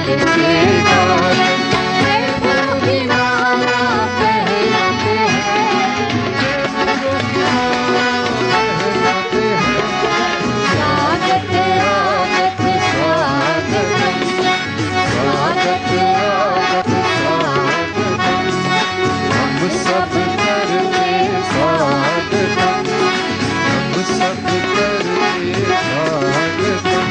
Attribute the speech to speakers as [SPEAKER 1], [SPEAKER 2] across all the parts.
[SPEAKER 1] दिल से गाकर प्रेम की माला पहनाते हैं, प्रेम की माला पहनाते हैं। स्वागत स्वागत स्वागतम, स्वागत स्वागत स्वागतम, हम सब करते स्वागतम, हम सब करते स्वागतम।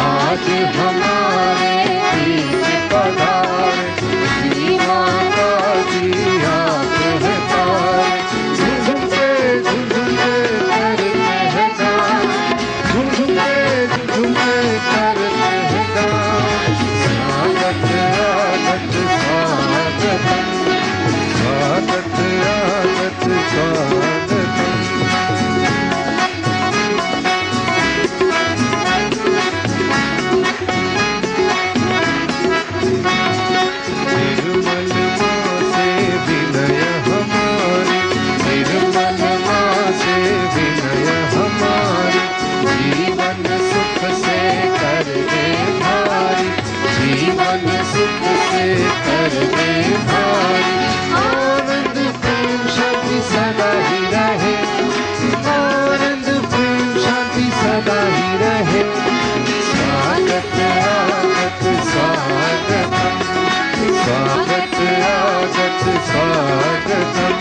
[SPEAKER 1] आज हमारे बीच पधारे श्री माता जी आप हैं तारे, झुम के करते हैं गान, झुम के करते हैं गान। स्वागत स्वागत स्वागतम, स्वागत स्वागत स्वागतम। निर्मल माँ से विनय हमारी, निर्मल माँ से विनय हमारी, जीवन सुख से कर दे भारी, जीवन सुख से कर दे भारी। आनंद प्रेम शांति सदा ही रहे, आनंद प्रेम शांति सदा ही रहे। स्वागत स्वागत स्वागतम, स्वागत स्वागत स्वागतम,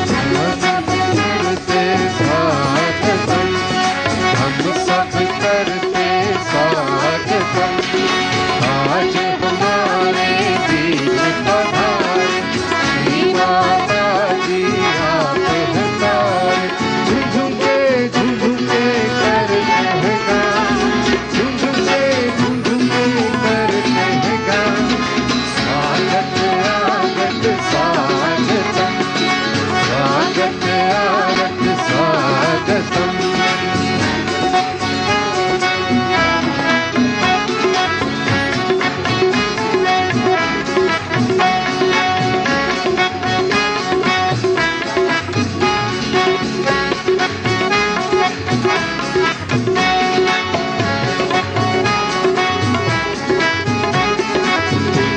[SPEAKER 1] स्वागत करते स्वागतम, हम सब करते स्वागतम। आज हमारे बीच पधारे श्री माता जी आप हैं तारे, झुम के करते हैं गान, झुम के करते हैं गान। स्वागत स्वागत स्वागतम, स्वागत स्वागत स्वागतम।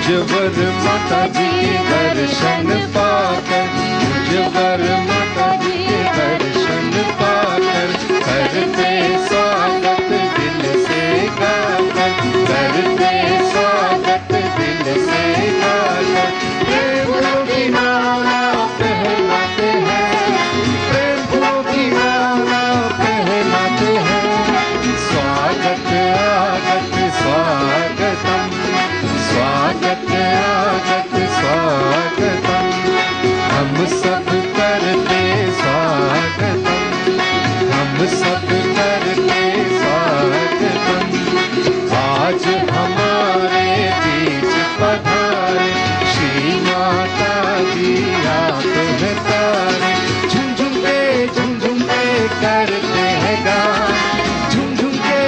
[SPEAKER 1] मुझवर माताजी के दर्शन पाकर, मुझवर माताजी के दर्शन पाकर, करते स्वागत दिल से गाकर, करते स्वागत दिल से गाकर। प्रेम की माला पहनाते हैं, प्रेम की माला पहनाते हैं। स्वागत स्वागत स्वागतम, स्वागत स्वागत स्वागतम, हम सब करते स्वागतम, हम सब करते स्वागतम। आज हमारे बीच पधारे श्री माता जी आप हैं तारे, झुम के करते हैं गान, झुम के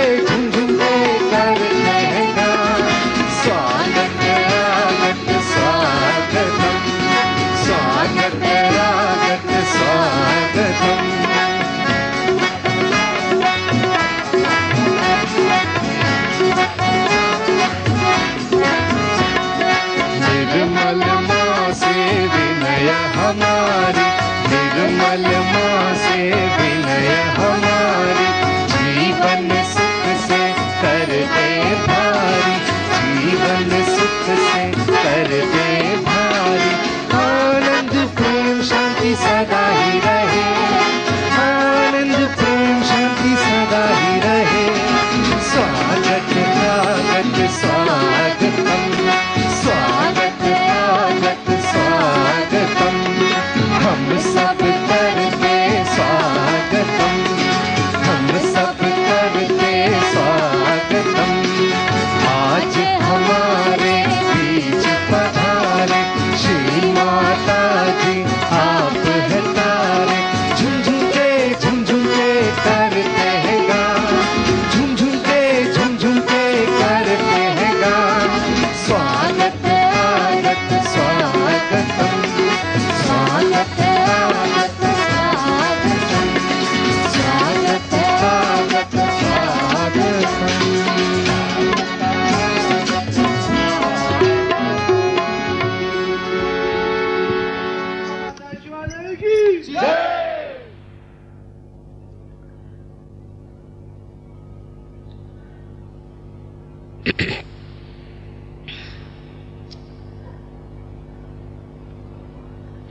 [SPEAKER 1] करते हैं गान। स्वागत स्वागतम, स्वागत स्वागत स्वागतम। निर्मल माँ से विनय हमारी, निर्मल माँ से विनय हमारी,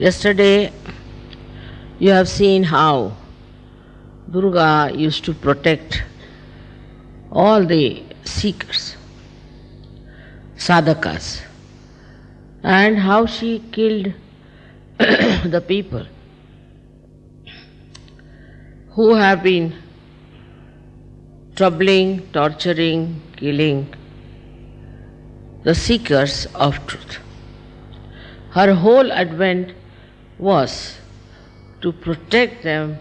[SPEAKER 2] Yesterday, you have seen how Durga used to protect all the seekers, sadhakas, and how she killed the people who have been troubling, torturing, killing the seekers of truth. Her whole advent was to protect them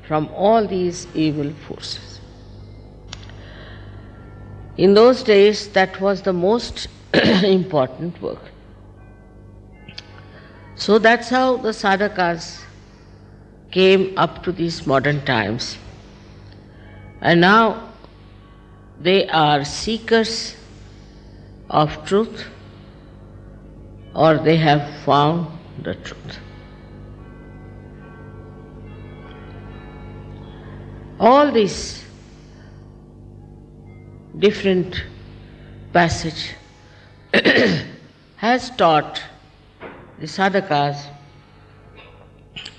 [SPEAKER 2] from all these evil forces. In those days, that was the most important work. So that's how the sadhakas came up to these modern times. And now they are seekers of truth, or they have found the truth. All these different passage has taught the sadhakas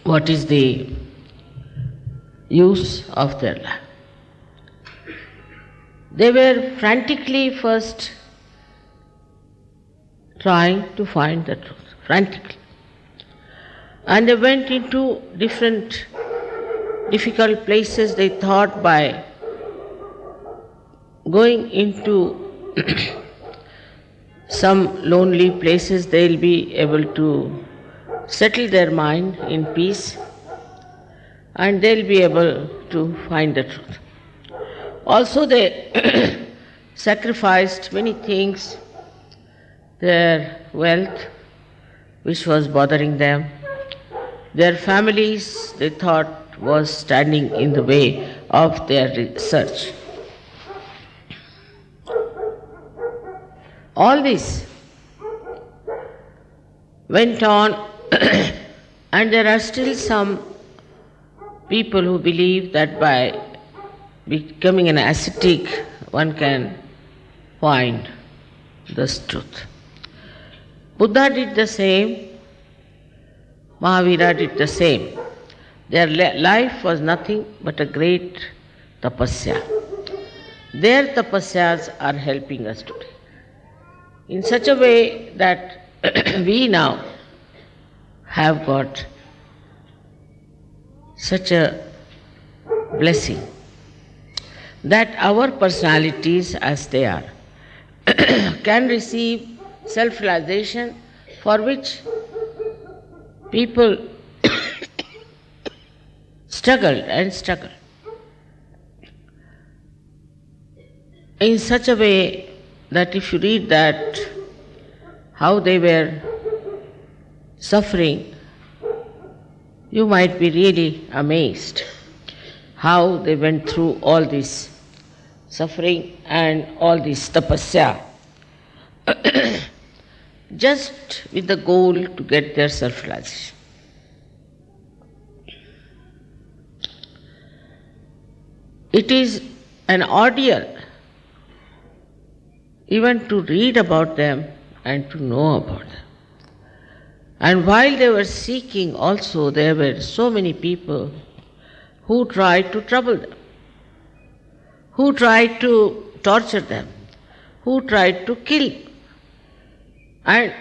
[SPEAKER 2] what is the use of their life. They were frantically first trying to find the truth, frantically. And they went into different difficult places. They thought by going into some lonely places they'll be able to settle their mind in peace and they'll be able to find the truth. Also they sacrificed many things, their wealth which was bothering them, their families they thought was standing in the way of their research. All this went on and there are still some people who believe that by becoming an ascetic one can find this truth. Buddha did the same, Mahavira did the same. Their life was nothing but a great tapasya. Their tapasyas are helping us today in such a way that we now have got such a blessing that our personalities as they are can receive self-realization for which people struggled and struggled in such a way that if you read that how they were suffering, you might be really amazed how they went through all this suffering and all this tapasya just with the goal to get their self-realization. It is an ordeal even to read about them and to know about them. And while they were seeking also, there were so many people who tried to trouble them, who tried to torture them, who tried to kill. And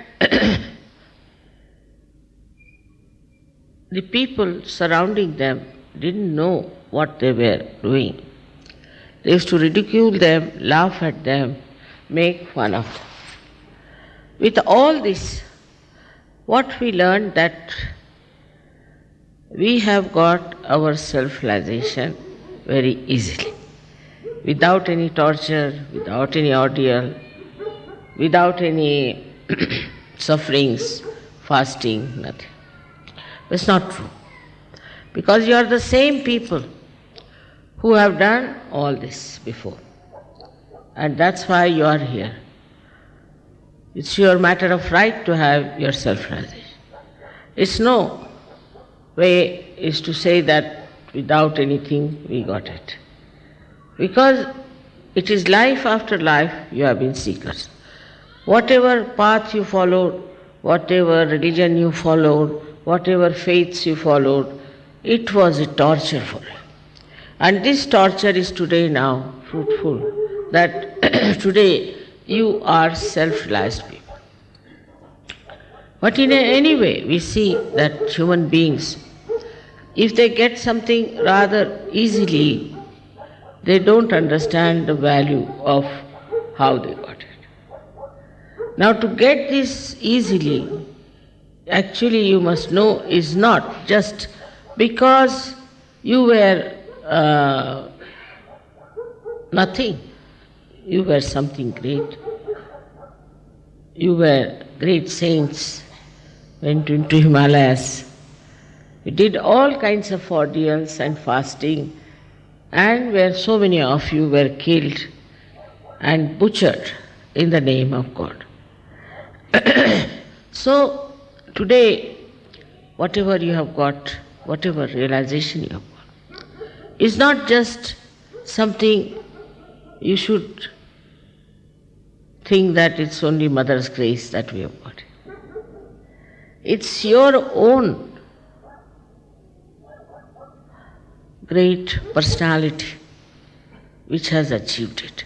[SPEAKER 2] the people surrounding them didn't know what they were doing. They used to ridicule them, laugh at them, make fun of them. With all this, what we learned that we have got our self-realization very easily, without any torture, without any ordeal, without any sufferings, fasting, nothing. It's not true. Because you are the same people who have done all this before. And that's why you are here. It's your matter of right to have your self-realization. It's no way is to say that without anything we got it. Because it is life after life you have been seekers. Whatever path you followed, whatever religion you followed, whatever faiths you followed, it was a torture for you. And this torture is today now fruitful, that today you are self-realized people. But in any way, we see that human beings, if they get something rather easily, they don't understand the value of how they got it. Now, to get this easily, actually you must know, is not just because you were nothing. You were something great. You were great saints, went into Himalayas. You did all kinds of ordeals and fasting, and where so many of you were killed and butchered in the name of God. So today, whatever you have got, whatever realization you have got, is not just something you should think that it's only Mother's grace that we have got. It's your own great personality which has achieved it.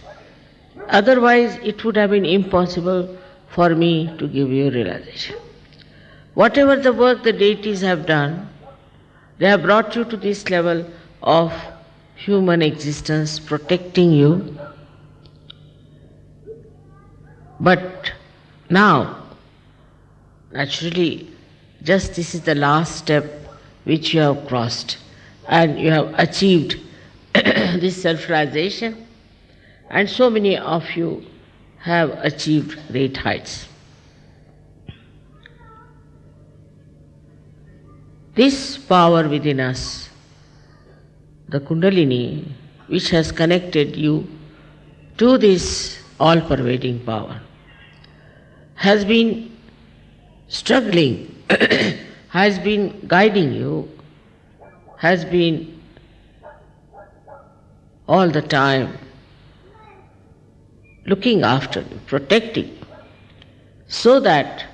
[SPEAKER 2] Otherwise, it would have been impossible for me to give you realization. Whatever the work the deities have done, they have brought you to this level of human existence, protecting you. But now, naturally, just this is the last step which you have crossed, and you have achieved this self-realization, and so many of you have achieved great heights. This power within us, the Kundalini, which has connected you to this all-pervading power, has been struggling, has been guiding you, has been all the time looking after you, protecting you, so that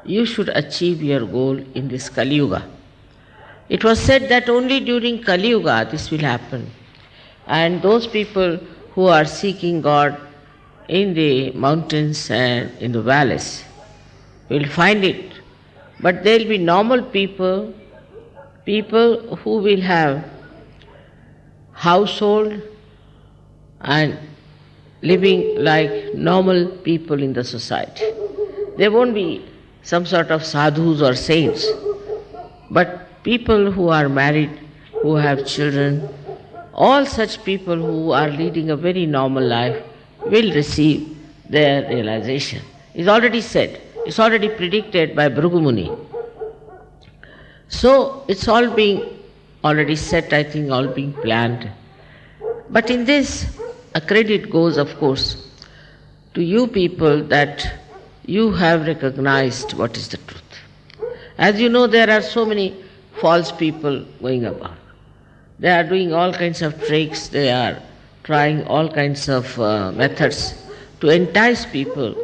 [SPEAKER 2] you should achieve your goal in this Kali Yuga. It was said that only during Kali Yuga this will happen, and those people who are seeking God in the mountains and in the valleys will find it. But there will be normal people, people who will have household and living like normal people in the society. There won't be some sort of sadhus or saints, but people who are married, who have children, all such people who are leading a very normal life will receive their realization. It's already said, it's already predicted by Bhrigu Muni. So it's all being already set, I think, all being planned. But in this, a credit goes, of course, to you people that you have recognized what is the truth. As you know, there are so many false people going about. They are doing all kinds of tricks, they are trying all kinds of methods to entice people.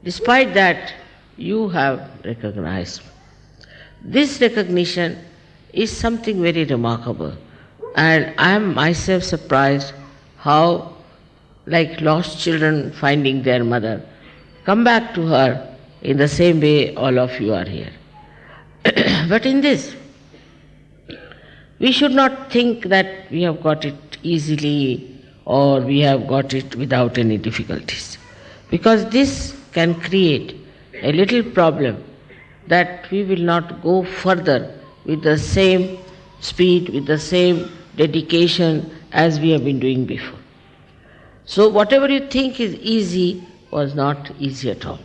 [SPEAKER 2] Despite that, you have recognized. This recognition is something very remarkable, and I am myself surprised how, like lost children finding their mother, come back to her in the same way all of you are here. But in this, we should not think that we have got it easily or we have got it without any difficulties, because this can create a little problem that we will not go further with the same speed, with the same dedication as we have been doing before. So whatever you think is easy was not easy at all.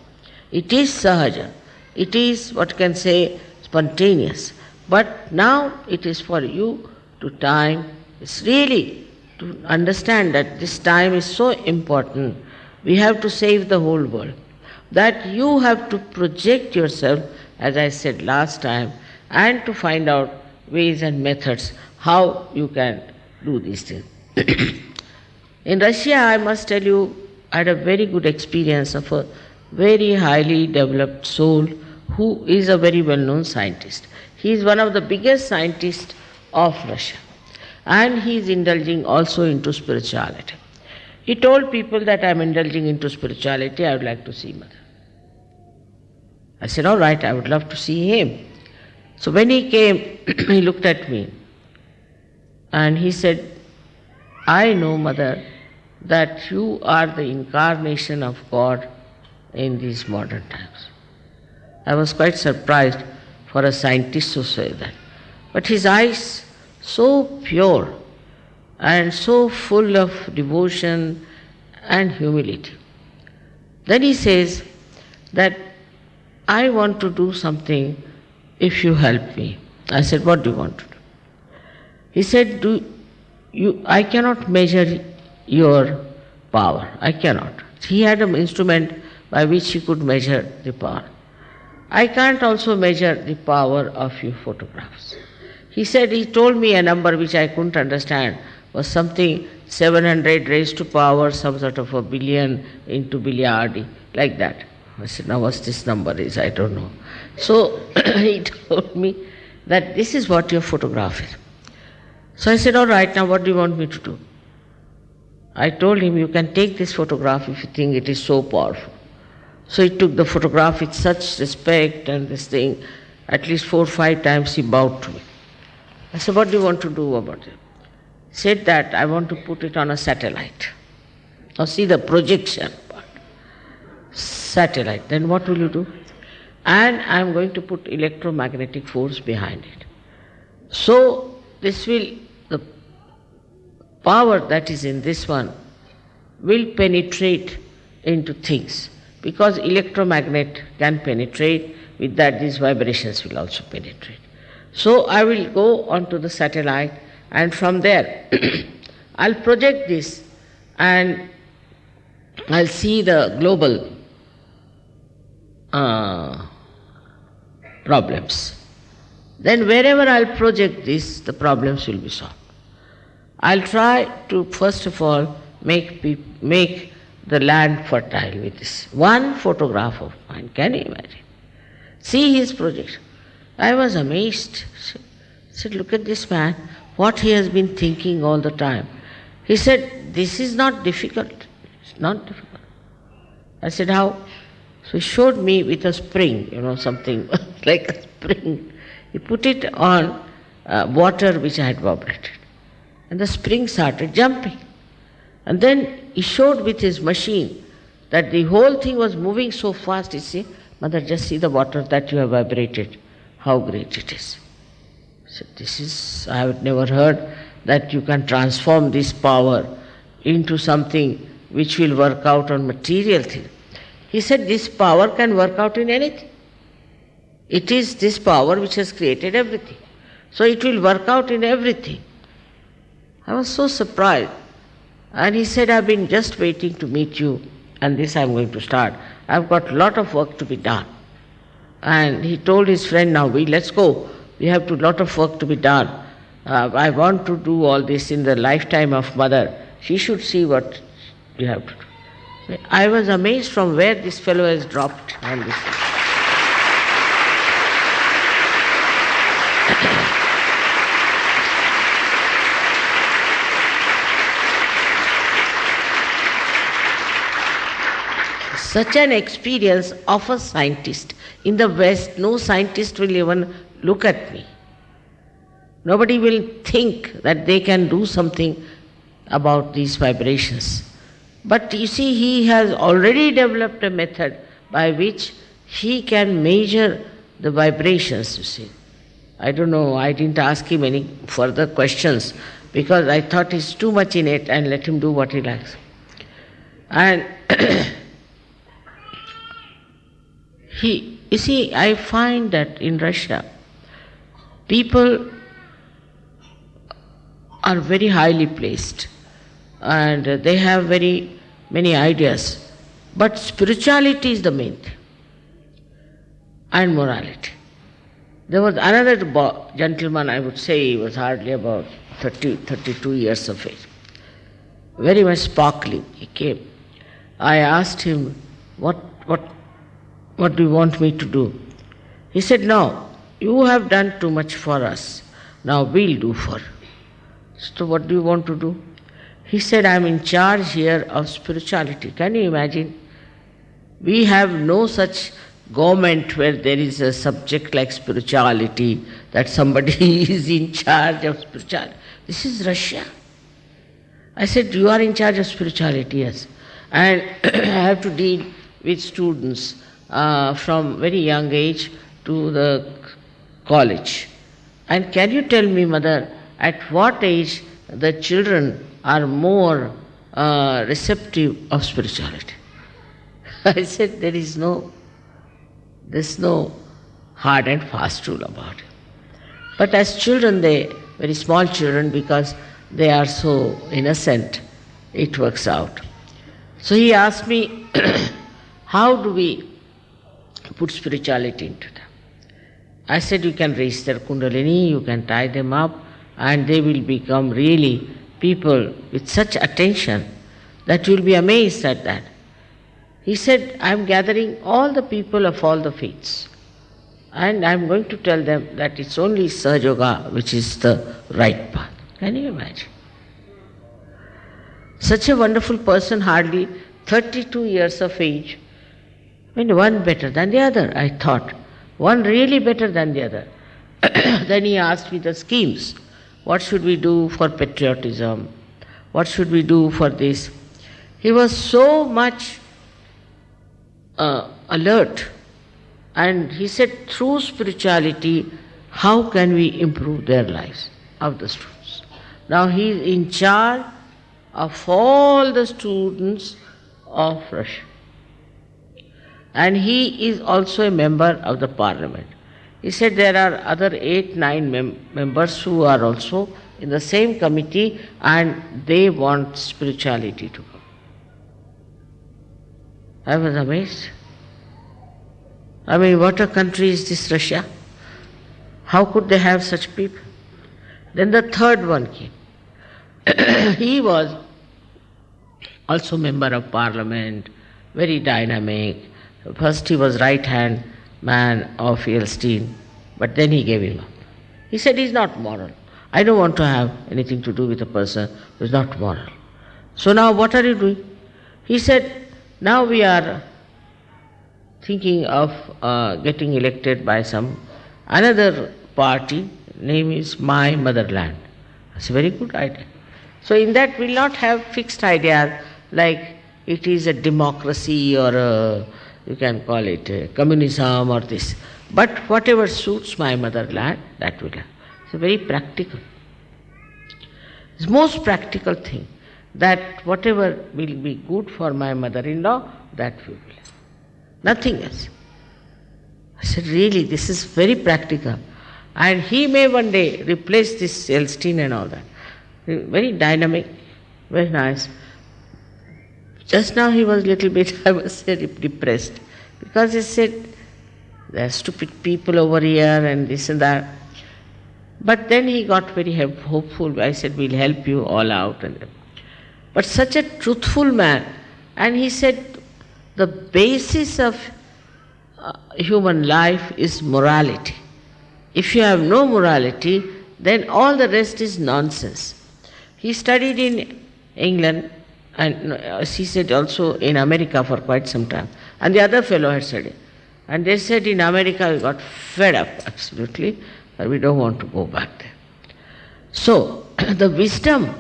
[SPEAKER 2] It is sahaja, it is what can say spontaneous, but now it is for you to time. It's really to understand that this time is so important. We have to save the whole world, that you have to project yourself, as I said last time, and to find out ways and methods how you can do these things. In Russia, I must tell you, I had a very good experience of a very highly developed soul who is a very well-known scientist. He is one of the biggest scientists of Russia. And he is indulging also into spirituality. He told people that I am indulging into spirituality, I would like to see Mother. I said, all right, I would love to see him. So when he came, he looked at me and he said, I know, Mother, that you are the incarnation of God in these modern times. I was quite surprised for a scientist to say that. But his eyes, so pure and so full of devotion and humility. Then he says that I want to do something if you help me. I said, what do you want to do? He said, I cannot measure your power. I cannot. He had an instrument by which he could measure the power. I can't also measure the power of your photographs. He said, he told me a number which I couldn't understand, was something 700 raised to power, some sort of a billion into billiardi, like that. I said, now what this number is, I don't know. So he told me that this is what your photograph is. So I said, all right, now what do you want me to do? I told him, you can take this photograph if you think it is so powerful. So he took the photograph with such respect and this thing. At least 4 or 5 times he bowed to me. I said, what do you want to do about it? He said that I want to put it on a satellite. Now see the projection part. Satellite, then what will you do? And I am going to put electromagnetic force behind it. So the power that is in this one will penetrate into things. Because electromagnet can penetrate, with that these vibrations will also penetrate. So I will go onto the satellite and from there I'll project this and I'll see the global problems. Then wherever I'll project this, the problems will be solved. I'll try to first of all make the land fertile with this one photograph of mine. Can you imagine? See his projection. I was amazed. I said, look at this man, what he has been thinking all the time. He said, this is not difficult. It's not difficult. I said, how? So he showed me with a spring, something like a spring. He put it on water which I had vibrated. And the spring started jumping. And then he showed with his machine that the whole thing was moving so fast. He said, Mother, just see the water that you have vibrated, how great it is. I said, I have never heard that you can transform this power into something which will work out on material thing. He said, this power can work out in anything. It is this power which has created everything. So it will work out in everything. I was so surprised. And he said, I've been just waiting to meet you, and this I'm going to start. I've got a lot of work to be done. And he told his friend, now let's go. We have a lot of work to be done. I want to do all this in the lifetime of Mother. She should see what you have to do. I was amazed from where this fellow has dropped on this. Such an experience of a scientist. In the West, no scientist will even look at me. Nobody will think that they can do something about these vibrations. But you see, he has already developed a method by which he can measure the vibrations, you see. I don't know, I didn't ask him any further questions because I thought he's too much in it and let him do what he likes. And you see, I find that in Russia, people are very highly placed and they have very many ideas. But spirituality is the main thing, and morality. There was another gentleman, I would say he was hardly about 32 years of age, very much sparkling. He came. I asked him, what do you want me to do? He said, no, you have done too much for us. Now we'll do for you. So what do you want to do? He said, I'm in charge here of spirituality. Can you imagine? We have no such government where there is a subject like spirituality, that somebody is in charge of spirituality. This is Russia. I said, you are in charge of spirituality, yes. And I have to deal with students from very young age to the college. And can you tell me, mother, at what age the children are more receptive of spirituality? I said, there's no hard and fast rule about it. But as children, very small children, because they are so innocent, it works out. So he asked me, how do we put spirituality into them? I said, you can raise their kundalini, you can tie them up, and they will become really people with such attention that you will be amazed at that. He said, I am gathering all the people of all the faiths, and I am going to tell them that it's only Sahaja Yoga which is the right path. Can you imagine? Such a wonderful person, hardly 32 years of age. I mean, one better than the other, I thought. One really better than the other. Then he asked me the schemes. What should we do for patriotism? What should we do for this? He was so much alert. And he said, through spirituality, how can we improve their lives of the students? Now he is in charge of all the students of Russia. And he is also a member of the parliament. He said there are other 8-9 members who are also in the same committee, and they want spirituality to come. I was amazed. I mean, what a country is this Russia? How could they have such people? Then the third one came. He was also member of parliament, very dynamic. First he was right-hand man of Elstein, but then he gave him up. He said, he's not moral. I don't want to have anything to do with a person who is not moral. So now what are you doing? He said, now we are thinking of getting elected by some another party, name is My Motherland. That's a very good idea. So in that we'll not have fixed ideas like it is a democracy or a, you can call it a communism or this. But whatever suits my motherland, that will have. It's a very practical. It's the most practical thing, that whatever will be good for my mother-in-law, that we will have. Nothing else. I said, really, this is very practical. And he may one day replace this Elstein and all that. Very dynamic, very nice. Just now he was a little bit, I must say, depressed, because he said, there are stupid people over here and this and that. But then he got very hopeful. I said, we'll help you all out. But such a truthful man. And he said, the basis of human life is morality. If you have no morality, then all the rest is nonsense. He studied in England, and he said also in America for quite some time. And the other fellow had studied. And they said in America we got fed up, absolutely, and we don't want to go back there. So the wisdom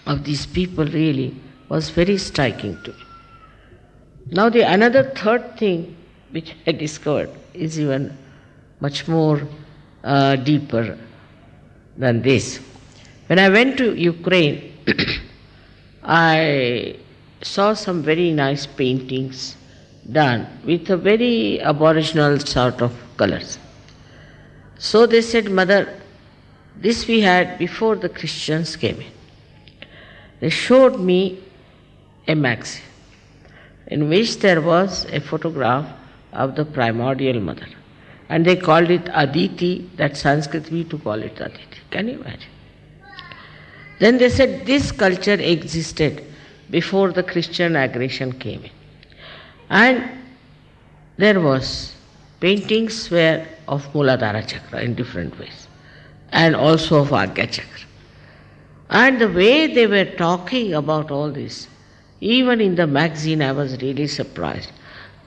[SPEAKER 2] of these people really was very striking to me. Now the another third thing which I discovered is even much more deeper than this. When I went to Ukraine, I saw some very nice paintings done with a very aboriginal sort of colors. So they said, Mother, this we had before the Christians came in. They showed me a magazine in which there was a photograph of the primordial mother. And they called it Aditi, that Sanskrit we to call it Aditi. Can you imagine? Then they said this culture existed before the Christian aggression came in. And there was paintings were of Muladhara Chakra in different ways, and also of Agya Chakra. And the way they were talking about all this, even in the magazine, I was really surprised.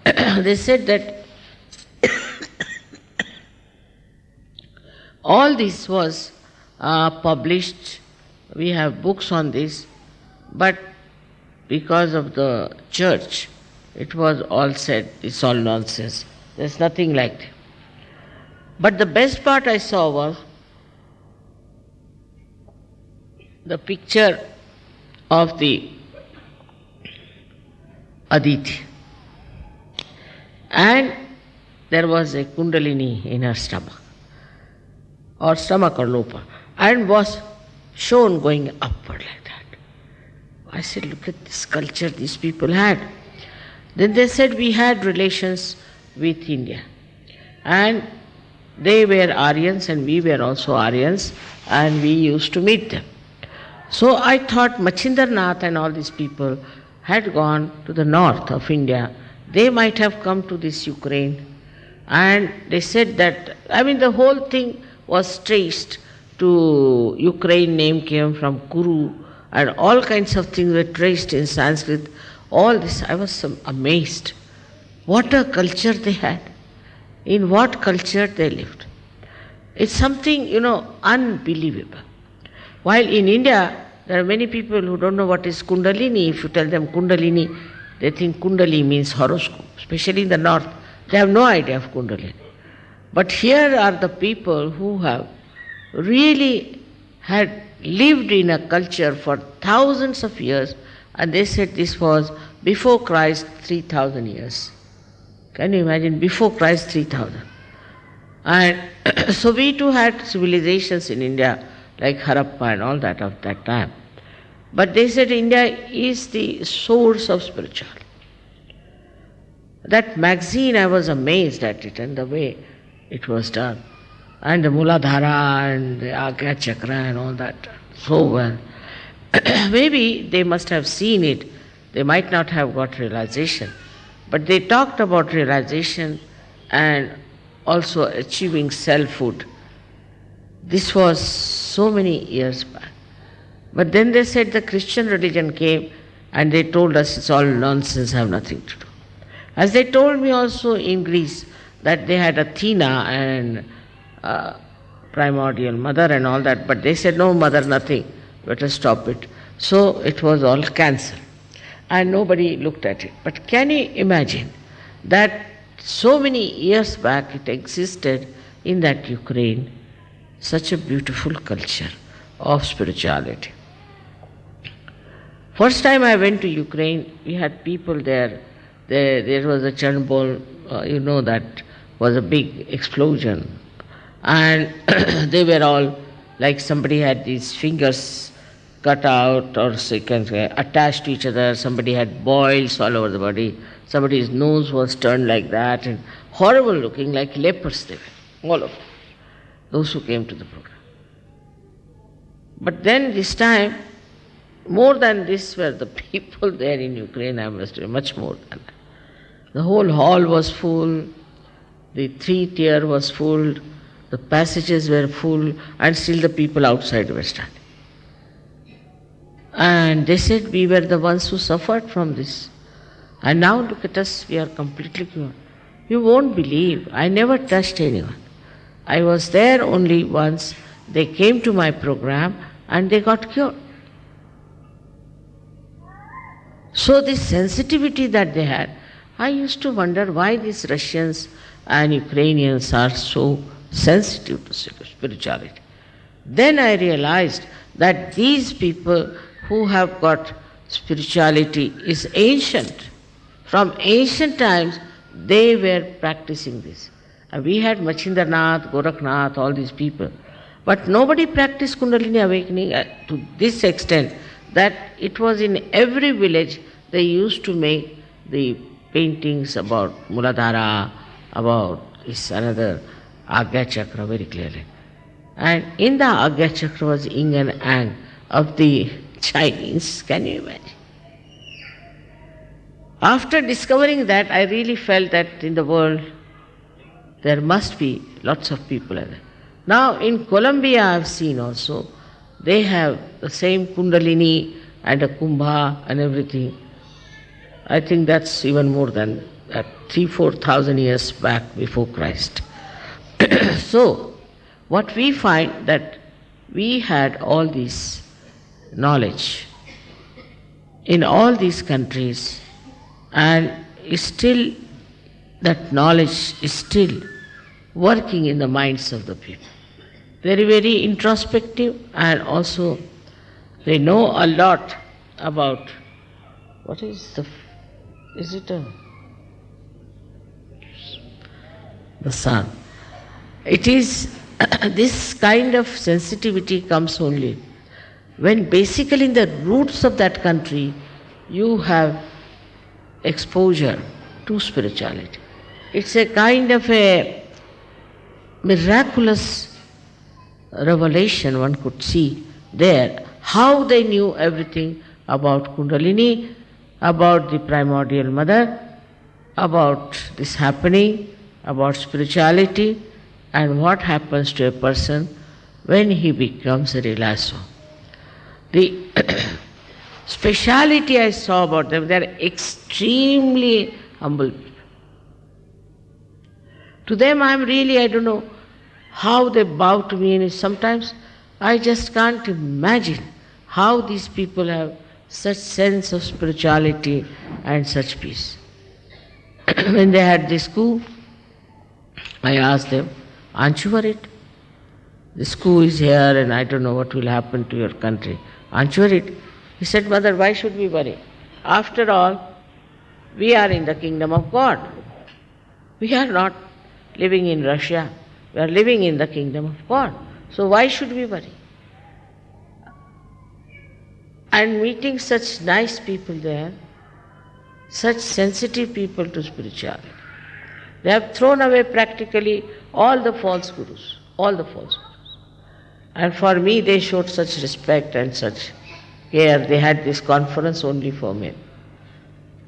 [SPEAKER 2] They said that all this was published, we have books on this, but because of the church, it was all said, it's all nonsense. There's nothing like that. But the best part I saw was the picture of the Aditi. And there was a Kundalini in her stomach, or lopa, and was shown going upward like that. I said, look at this culture these people had. Then they said we had relations with India. And they were Aryans and we were also Aryans, and we used to meet them. So I thought Machindranath and all these people had gone to the north of India. They might have come to this Ukraine. And they said that, the whole thing was traced to Ukraine, name came from Kuru, and all kinds of things were traced in Sanskrit. All this, I was amazed. What a culture they had. In what culture they lived. It's something, unbelievable. While in India, there are many people who don't know what is Kundalini. If you tell them Kundalini, they think Kundali means horoscope. Especially in the north, they have no idea of Kundalini. But here are the people who have really had lived in a culture for thousands of years, and they said this was before Christ 3,000 years. Can you imagine? Before Christ 3,000. And so we too had civilizations in India like Harappa and all that of that time. But they said India is the source of spirituality. That magazine, I was amazed at it and the way it was done. And the Muladhara and the Agya Chakra and all that, so well. Maybe they must have seen it. They might not have got realization. But they talked about realization and also achieving selfhood. This was so many years back. But then they said the Christian religion came and they told us it's all nonsense, have nothing to do. As they told me also in Greece that they had Athena and primordial mother and all that, but they said no mother, nothing, better stop it. So it was all cancelled and nobody looked at it. But can you imagine that so many years back it existed in that Ukraine, such a beautiful culture of spirituality. First time I went to Ukraine, we had people there. There was a Chernobyl, that was a big explosion. And they were all like somebody had these fingers cut out or attached to each other. Somebody had boils all over the body. Somebody's nose was turned like that, and horrible looking, like lepers they were, all of them, those who came to the program. But then this time, more than this were the people there in Ukraine, I must say, much more than that. The whole hall was full, the 3-tier was full, the passages were full, and still the people outside were standing. And they said we were the ones who suffered from this. And now look at us, we are completely cured. You won't believe, I never touched anyone. I was there only once, they came to my program and they got cured. So this sensitivity that they had, I used to wonder why these Russians and Ukrainians are so sensitive to spirituality. Then I realized that these people who have got spirituality is ancient. From ancient times, they were practicing this. And we had Machindranath, Gorakhnath, all these people. But nobody practiced Kundalini awakening to this extent that it was in every village they used to make the paintings about Muladhara, about this another Agya Chakra very clearly. And in the Agya Chakra was yin and yang of the Chinese. Can you imagine? After discovering that, I really felt that in the world there must be lots of people there. Now in Colombia I have seen also, they have the same Kundalini and a Kumbha and everything. I think that's even more than that, 3,000-4,000 years back before Christ. So, what we find that we had all this knowledge in all these countries, and still that knowledge is still working in the minds of the people. Very, very introspective, and also they know a lot about what is the sun. It is this kind of sensitivity comes only when basically in the roots of that country you have exposure to spirituality. It's a kind of a miraculous revelation one could see there, how they knew everything about Kundalini, about the primordial mother, about this happening, about spirituality, and what happens to a person when he becomes a realizer. The speciality I saw about them, they are extremely humble people. To them I don't know how they bow to me, and sometimes I just can't imagine how these people have such sense of spirituality and such peace. When they had this coup, I asked them, aren't you worried? This coup is here and I don't know what will happen to your country. Aren't you worried? He said, Mother, why should we worry? After all, we are in the kingdom of God. We are not living in Russia. We are living in the kingdom of God. So why should we worry? And meeting such nice people there, such sensitive people to spirituality. They have thrown away practically all the false gurus, all the false gurus. And for me they showed such respect and such care. They had this conference only for me.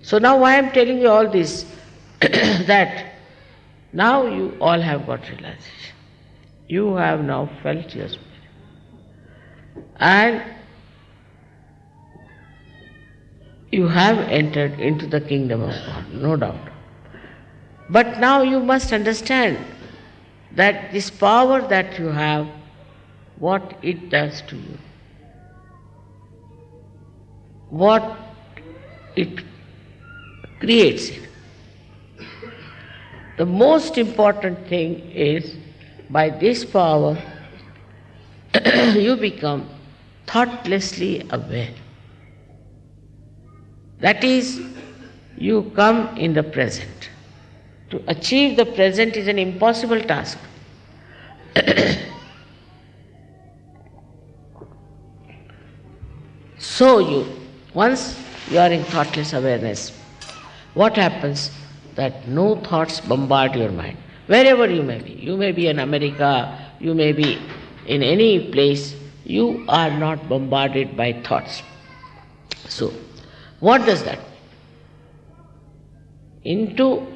[SPEAKER 2] So now why I am telling you all this, that now you all have got realization. You have now felt your spirit. And you have entered into the kingdom of God, no doubt. But now you must understand that this power that you have, what it does to you, what it creates. The most important thing is, by this power, you become thoughtlessly aware. That is, you come in the present. To achieve the present is an impossible task. So once you are in thoughtless awareness, what happens? That no thoughts bombard your mind. Wherever you may be. You may be in America, you may be in any place, you are not bombarded by thoughts. So, what does that mean? Into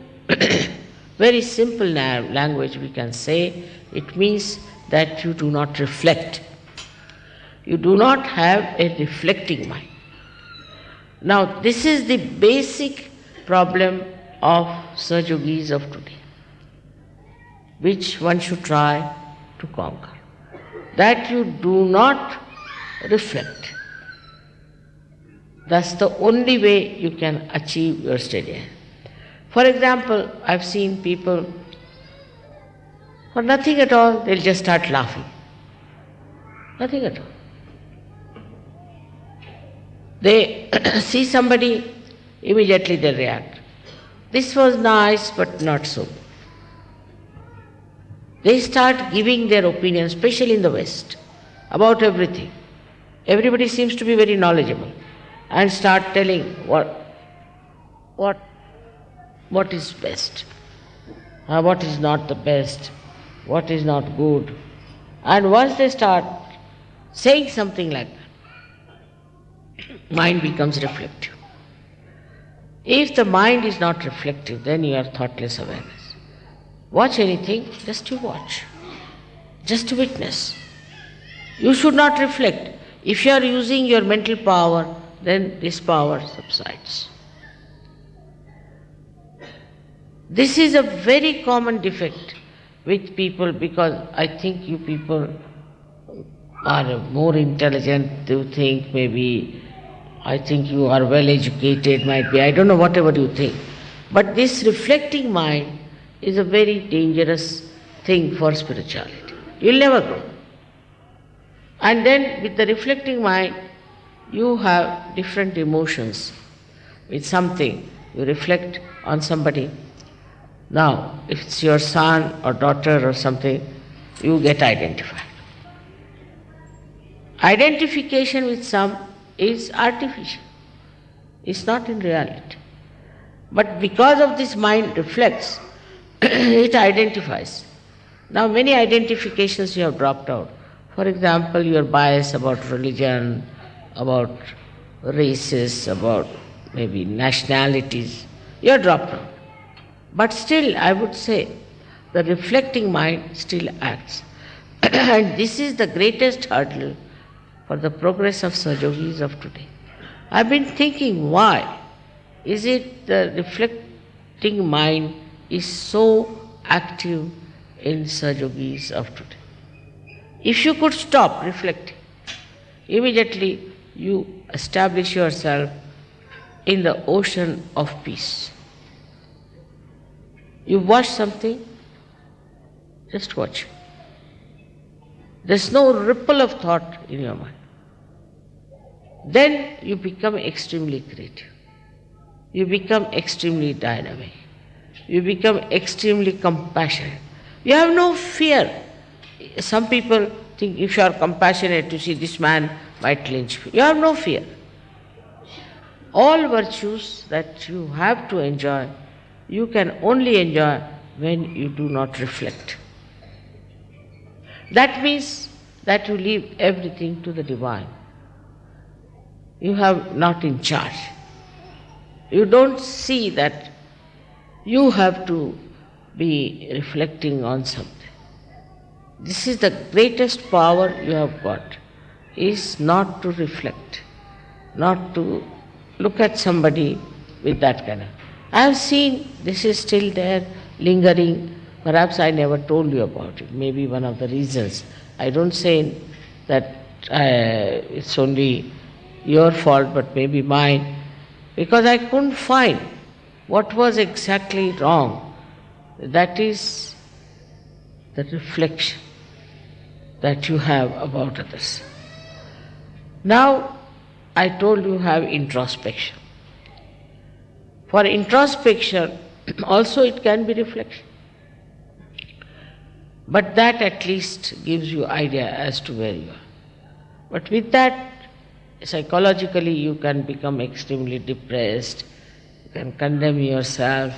[SPEAKER 2] very simple language we can say, it means that you do not reflect. You do not have a reflecting mind. Now this is the basic problem of Sahaja Yogis of today, which one should try to conquer. That you do not reflect. That's the only way you can achieve your steady. For example, I've seen people, for nothing at all, they'll just start laughing. Nothing at all. They see somebody, immediately they react. This was nice, but not so. They start giving their opinion, especially in the West, about everything. Everybody seems to be very knowledgeable, and start telling what is best, what is not the best, what is not good. And once they start saying something like that, mind becomes reflective. If the mind is not reflective, then you are thoughtless awareness. watch anything, just you watch. Just witness. You should not reflect. If you are using your mental power, then this power subsides. This is a very common defect with people, because I think you people are more intelligent, you think maybe, I think you are well educated, might be, I don't know, whatever you think. But this reflecting mind is a very dangerous thing for spirituality. You'll never grow. And then with the reflecting mind, you have different emotions. With something, you reflect on somebody. Now, if it's your son or daughter or something, you get identified. Identification with some is artificial. It's not in reality. But because of this mind reflects, it identifies. Now many identifications you have dropped out. For example, your bias about religion, about races, about maybe nationalities, you have dropped out. But still, I would say, the reflecting mind still acts. And this is the greatest hurdle for the progress of Sahajogis of today. I've been thinking, why is it the reflecting mind is so active in Sahajogis of today? If you could stop reflecting, immediately you establish yourself in the ocean of peace. You watch something, just watch. There's no ripple of thought in your mind. Then you become extremely creative. You become extremely dynamic. You become extremely compassionate. You have no fear. Some people think if you are compassionate, you see this man might lynch me. You have no fear. All virtues that you have to enjoy, you can only enjoy when you do not reflect. That means that you leave everything to the divine. You have not in charge. You don't see that you have to be reflecting on something. This is the greatest power you have got, is not to reflect, not to look at somebody with that kind of. I have seen this is still there, lingering. Perhaps I never told you about it. Maybe one of the reasons. I don't say that it's only your fault, but maybe mine, because I couldn't find what was exactly wrong. That is the reflection that you have about others. Now, I told you have introspection. For introspection, also it can be reflection. But that at least gives you idea as to where you are. But with that, psychologically you can become extremely depressed, you can condemn yourself.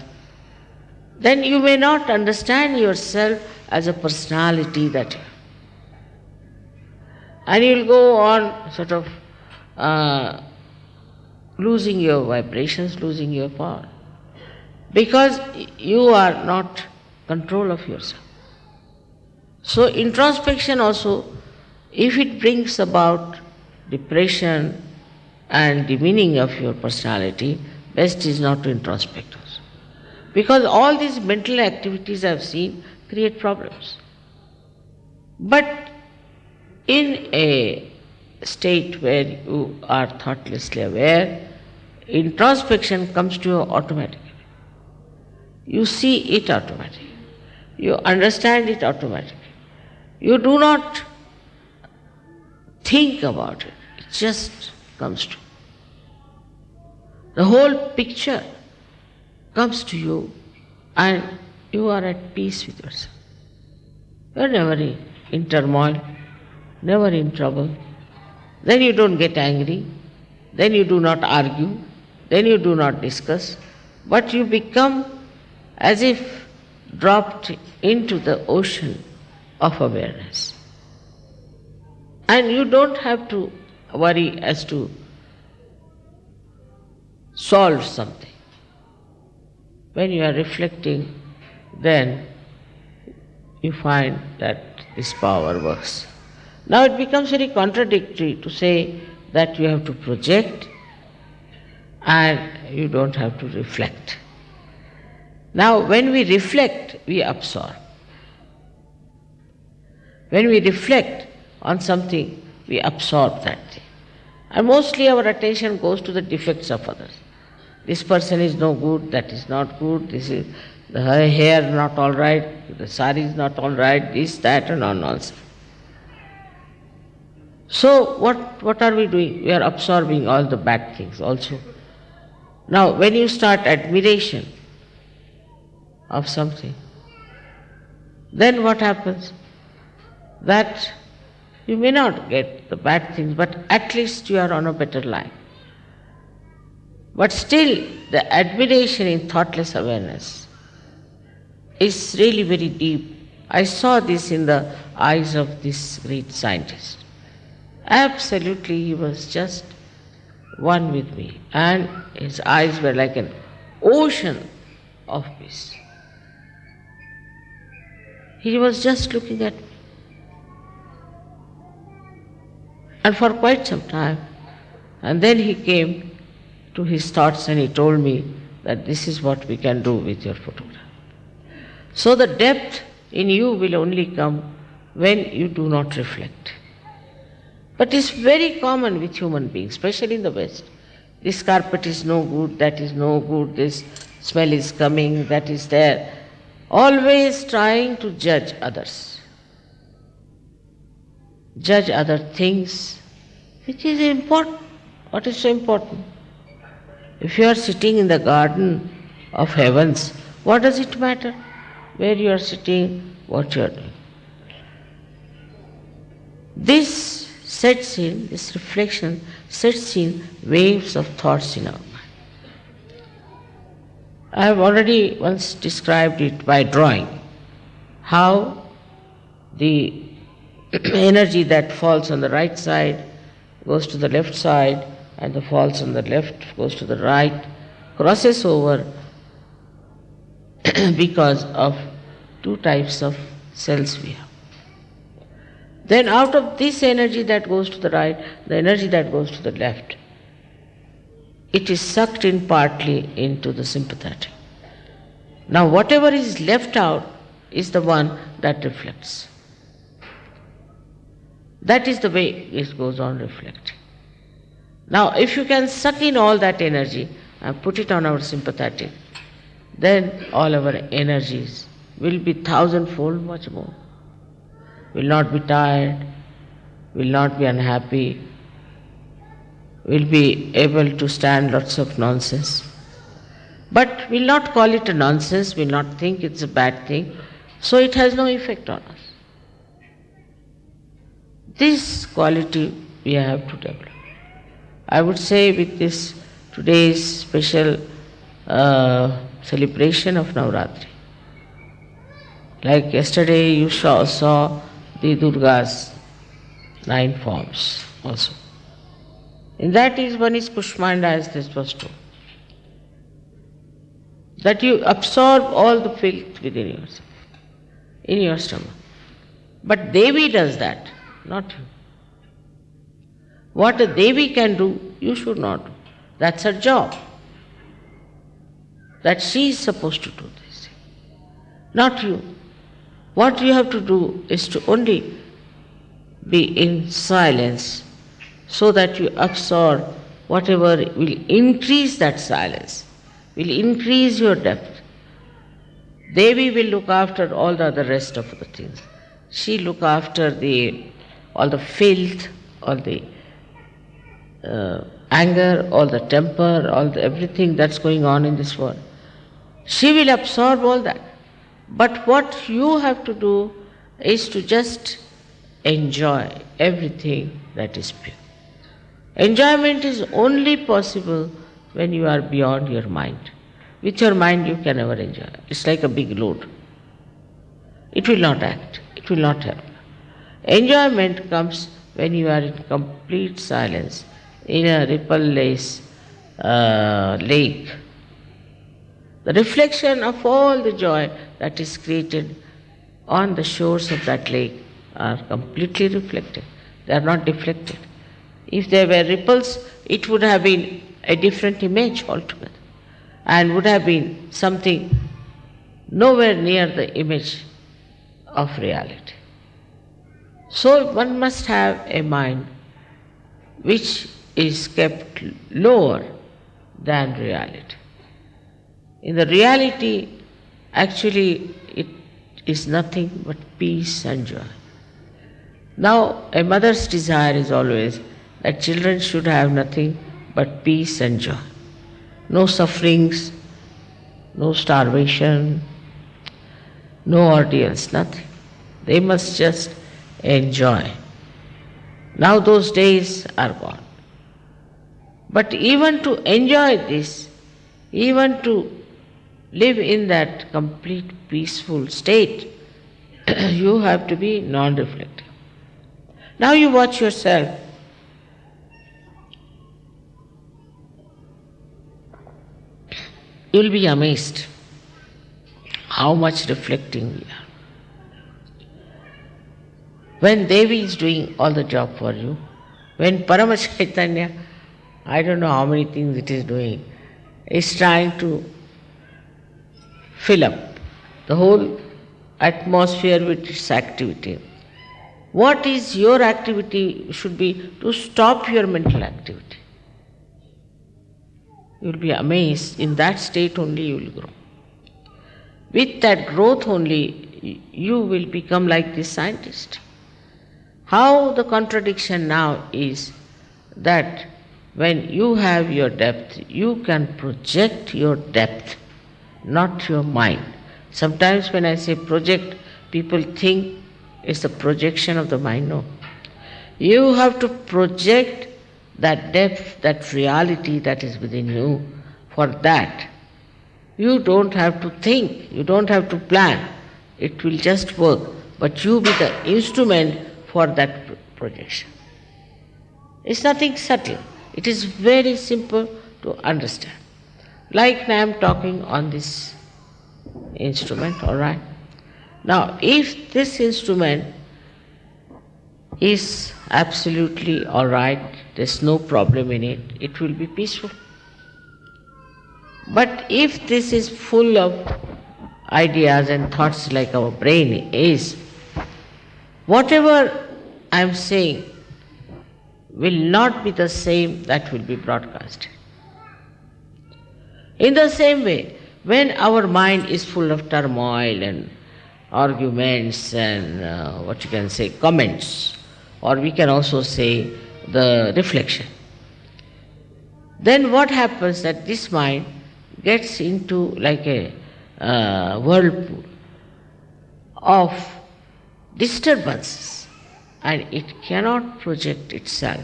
[SPEAKER 2] Then you may not understand yourself as a personality that you are. And you'll go on sort of losing your vibrations, losing your power. Because you are not control of yourself. So introspection also, if it brings about depression and demeaning of your personality, best is not to introspect also. Because all these mental activities I have seen create problems. But in a state where you are thoughtlessly aware, introspection comes to you automatically. You see it automatically. You understand it automatically. You do not think about it. It just comes to you. The whole picture comes to you and you are at peace with yourself. You are never in turmoil, never in trouble. Then you don't get angry, then you do not argue, then you do not discuss, but you become as if dropped into the ocean of awareness. And you don't have to worry as to solve something. When you are reflecting, then you find that this power works. Now it becomes very contradictory to say that you have to project and you don't have to reflect. Now when we reflect, we absorb. When we reflect on something, we absorb that thing. And mostly our attention goes to the defects of others. This person is no good, that is not good, this is the hair not all right, the sari is not all right, this, that and all nonsense. So what are we doing? We are absorbing all the bad things also. Now when you start admiration of something, then what happens? That you may not get the bad things, but at least you are on a better line. But still, the admiration in thoughtless awareness is really very deep. I saw this in the eyes of this great scientist. Absolutely, he was just one with me, and his eyes were like an ocean of peace. He was just looking at me. And for quite some time. And then he came to his thoughts and he told me that this is what we can do with your photograph. So the depth in you will only come when you do not reflect. But it's very common with human beings, especially in the West. This carpet is no good, that is no good, this smell is coming, that is there. Always trying to judge others. Judge other things, which is important. What is so important? If you are sitting in the garden of heavens, what does it matter? Where you are sitting, what you are doing. This reflection sets in waves of thoughts in our mind. I have already once described it by drawing, how the energy that falls on the right side goes to the left side, and the falls on the left goes to the right, crosses over because of two types of cells we have. Then out of this energy that goes to the right, the energy that goes to the left, it is sucked in partly into the sympathetic. Now whatever is left out is the one that reflects. That is the way it goes on reflecting. Now if you can suck in all that energy and put it on our sympathetic, then all our energies will be thousandfold much more. Will not be tired, will not be unhappy, will be able to stand lots of nonsense. But will not call it a nonsense, will not think it's a bad thing, so it has no effect on us. This quality we have to develop. I would say with this today's special celebration of Navaratri, like yesterday you saw the Durga's 9 forms also. In that is one is Kushmanda, as this was told. That you absorb all the filth within yourself, in your stomach. But Devi does that, not you. What a Devi can do, you should not do. That's her job. That she is supposed to do this, not you. What you have to do is to only be in silence so that you absorb whatever will increase that silence, will increase your depth. Devi will look after all the rest of the things. She look after all the filth, all the anger, all the temper, everything that's going on in this world. She will absorb all that. But what you have to do is to just enjoy everything that is pure. Enjoyment is only possible when you are beyond your mind. With your mind you can never enjoy. It's like a big load. It will not act. It will not help. Enjoyment comes when you are in complete silence, in a ripple-less lake. The reflection of all the joy that is created on the shores of that lake are completely reflected. They are not deflected. If there were ripples, it would have been a different image altogether and would have been something nowhere near the image of reality. So one must have a mind which is kept lower than reality. In the reality, actually, it is nothing but peace and joy. Now, a mother's desire is always that children should have nothing but peace and joy. No sufferings, no starvation, no ordeals, nothing. They must just enjoy. Now those days are gone. But even to enjoy this, even to live in that complete peaceful state, you have to be non-reflective. Now you watch yourself. You will be amazed how much reflecting we are. When Devi is doing all the job for you, when Parama Chaitanya, I don't know how many things it is doing, is trying to fill up the whole atmosphere with its activity. What is your activity should be to stop your mental activity. You will be amazed, in that state only you will grow. With that growth only you will become like this scientist. How the contradiction now is that when you have your depth, you can project your depth, not your mind. Sometimes when I say project, people think it's the projection of the mind. No. You have to project that depth, that reality that is within you. For that, you don't have to think, you don't have to plan. It will just work. But you be the instrument for that projection. It's nothing subtle. It is very simple to understand. Like I am talking on this instrument, all right? Now, if this instrument is absolutely all right, there's no problem in it, it will be peaceful. But if this is full of ideas and thoughts like our brain is, whatever I am saying will not be the same that will be broadcasted. In the same way, when our mind is full of turmoil and arguments and what you can say, comments, or we can also say the reflection, then what happens that this mind gets into like a whirlpool of disturbances, and it cannot project itself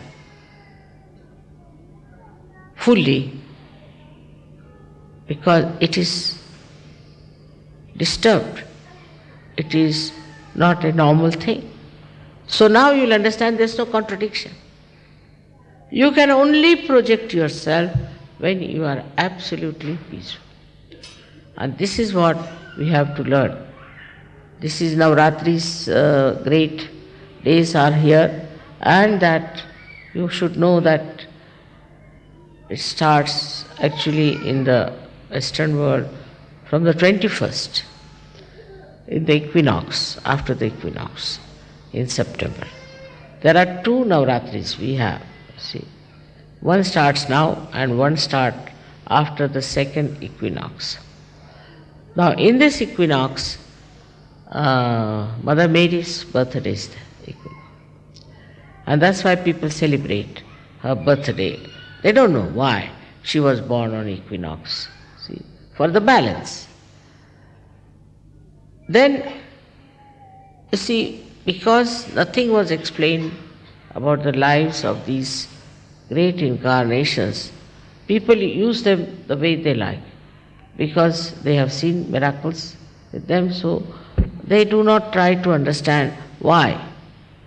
[SPEAKER 2] fully because it is disturbed. It is not a normal thing. So now you will understand there is no contradiction. You can only project yourself when you are absolutely peaceful. And this is what we have to learn. This is Navaratri's great days are here, and that you should know that it starts actually in the Western world from the 21st, in the equinox, after the equinox, in September. There are two Navaratris we have, see. One starts now and one starts after the second equinox. Now in this equinox, Mother Mary's birthday is the equinox. And that's why people celebrate her birthday. They don't know why she was born on equinox, see, for the balance. Then, you see, because nothing was explained about the lives of these great incarnations, people use them the way they like, because they have seen miracles with them, so they do not try to understand why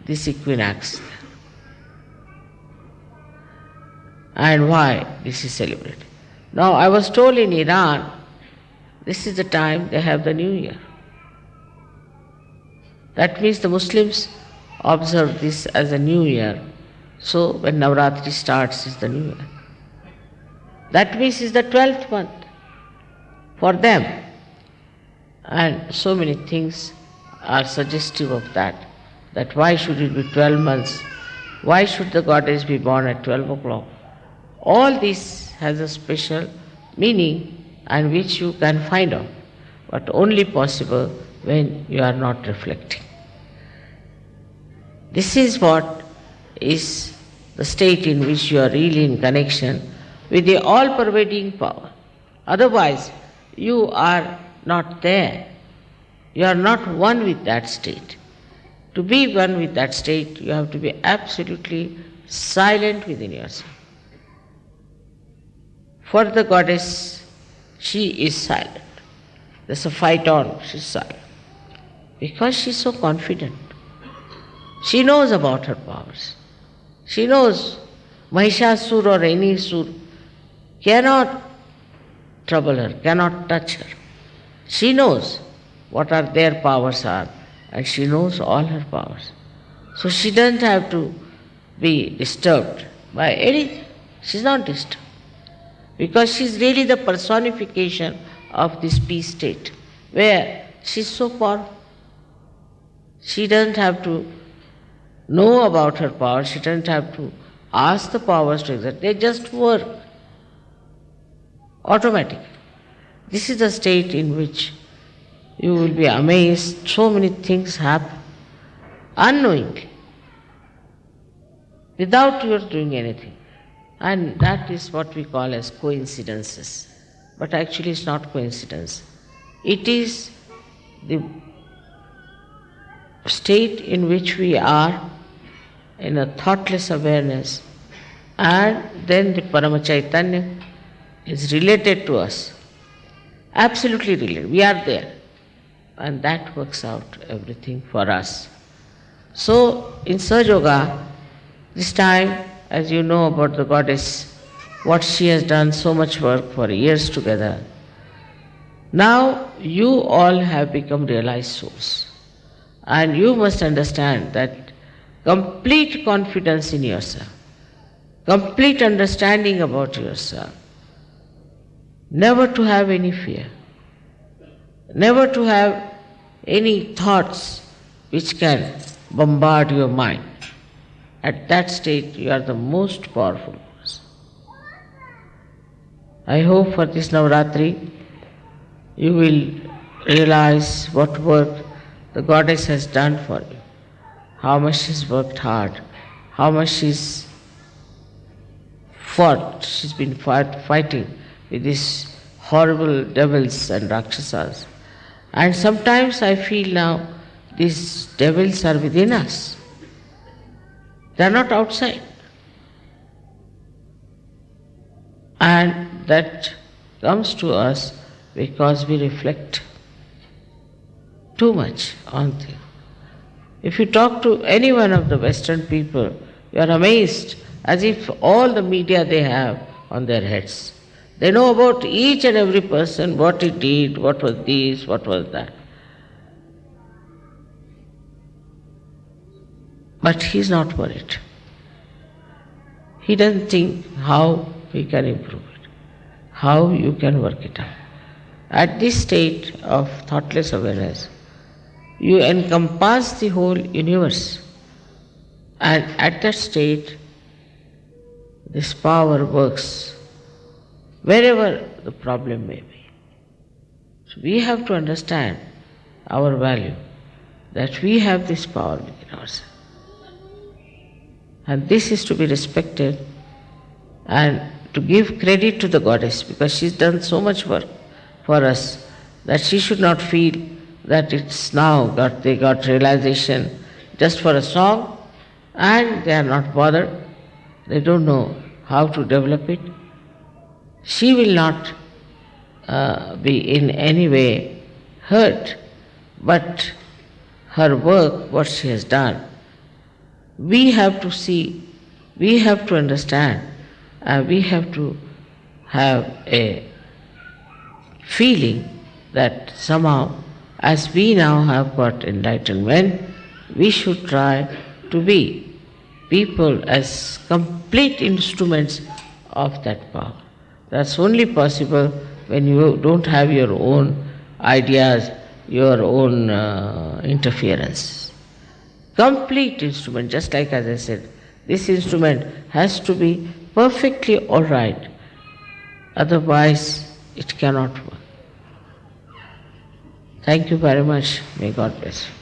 [SPEAKER 2] this equinox and why this is celebrated. Now, I was told in Iran, this is the time they have the New Year. That means the Muslims observe this as a new year. So when Navaratri starts is the new year. That means it's the 12th month for them. And so many things are suggestive of that. That why should it be 12 months? Why should the goddess be born at 12 o'clock? All this has a special meaning and which you can find out, but only possible when you are not reflecting. This is what is the state in which you are really in connection with the all-pervading power. Otherwise, you are not there. You are not one with that state. To be one with that state, you have to be absolutely silent within yourself. For the goddess, she is silent. There's a fight on, she's silent. Because she's so confident. She knows about her powers. She knows Mahishasur or any sur cannot trouble her, cannot touch her. She knows what are their powers are, and she knows all her powers. So she doesn't have to be disturbed by anything. She's not disturbed. Because she's really the personification of this peace state, where she's so powerful. She doesn't have to know about her powers, she doesn't have to ask the powers to exert. They just work automatically. This is the state in which you will be amazed, so many things happen unknowingly, without your doing anything. And that is what we call as coincidences. But actually it's not coincidence. It is the state in which we are in a thoughtless awareness, and then the Parama Chaitanya is related to us. Absolutely related. We are there. And that works out everything for us. So in Sahaja Yoga, this time, as you know about the goddess, what she has done, so much work for years together. Now you all have become realized souls. And you must understand that complete confidence in yourself, complete understanding about yourself, never to have any fear, never to have any thoughts which can bombard your mind. At that state, you are the most powerful person. I hope for this Navaratri, you will realize what work the goddess has done for you, how much she's worked hard, how much she's fought, she's been fighting with these horrible devils and rakshasas. And sometimes I feel now these devils are within us. They are not outside. And that comes to us because we reflect too much on things. If you talk to any one of the Western people, you are amazed as if all the media they have on their heads. They know about each and every person, what he did, what was this, what was that. But he's not worried. He doesn't think how he can improve it, how you can work it out. At this state of thoughtless awareness, you encompass the whole universe. And at that state, this power works wherever the problem may be. So we have to understand our value, that we have this power within ourselves. And this is to be respected and to give credit to the goddess, because she's done so much work for us that she should not feel that it's now they got realization just for a song and they are not bothered. They don't know how to develop it. She will not be in any way hurt, but her work, what she has done, we have to see, we have to understand, we have to have a feeling that somehow As we now have got enlightenment, we should try to be people as complete instruments of that power. That's only possible when you don't have your own ideas, your own interference. Complete instrument, just like as I said, this instrument has to be perfectly all right, otherwise it cannot work. Thank you very much. May God bless you.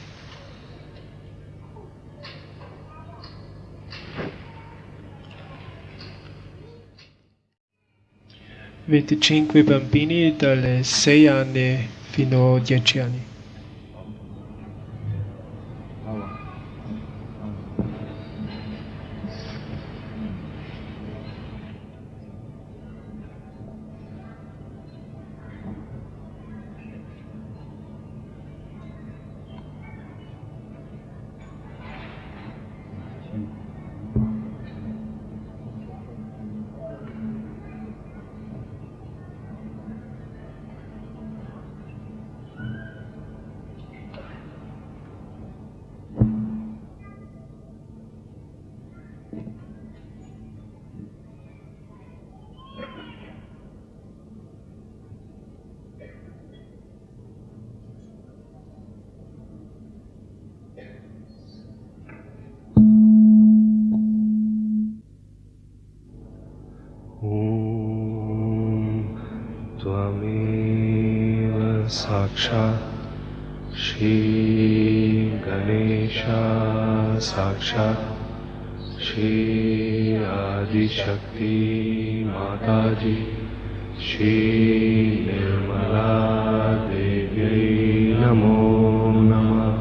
[SPEAKER 3] Venticinque bambini dalle 6 anni fino a 10 anni.
[SPEAKER 1] Tvameva Sakshat Shri Ganesha Sakshat Shri Adi Shakti Mataji Shri Nirmala Devi Namo Namah.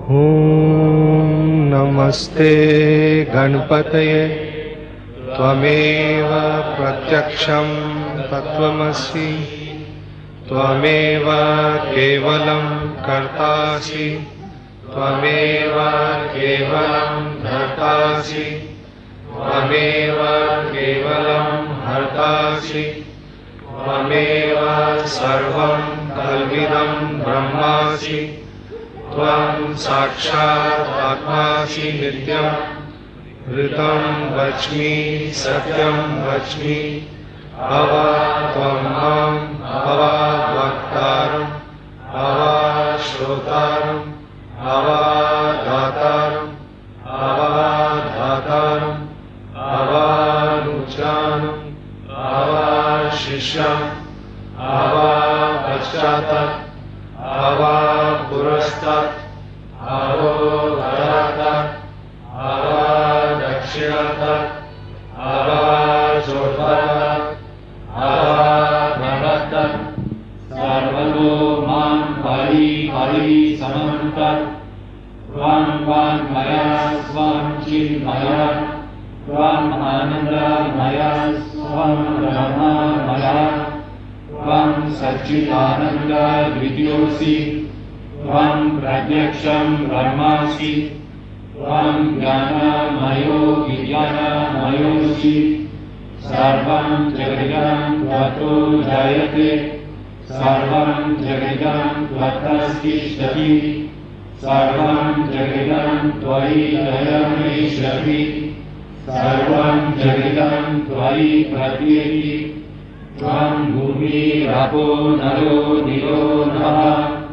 [SPEAKER 1] Om Namaste Ganpataye Tvameva Pratyaksham Tattvamasi Tvameva Kevalam Kartasi Tvameva Kevalam Dhartasi Tvameva Kevalam Hartasi Tvameva Sarvam Kalvidam Brahmasi Tvam Sakshat Atmasi Nityam Ritam Vachmi Satyam Vachmi Ava Tvam Mam Ava Bhaktaram Ava Shrotaram Ava Dhataram Ava Dhataram Ava Nujanam Ava Shisham Ava Pachatat Ava Purastat Avo Dharatat Ava Dakshinatat Ava Jodhatat Ava Bharatat Sarvalo Man Pari Pari Samantat Tvam Van Maya Svam Chil Maya Tvam Ananda Maya Svam Brahma Maya Tvam Satchidananda Vidyosi Tvam Pratyaksham Brahmasi Tvam Jnana Mayo Vijnana Mayosi Sarvam Jagadam Tvato Jayate Sarvam Jagadam Tvatastishati Sarvam Jagadam Tvai Dayameshati Sarvam Jagadam Tvai Pratyeti Tvam Bhumi Rapo Naro Niro Naha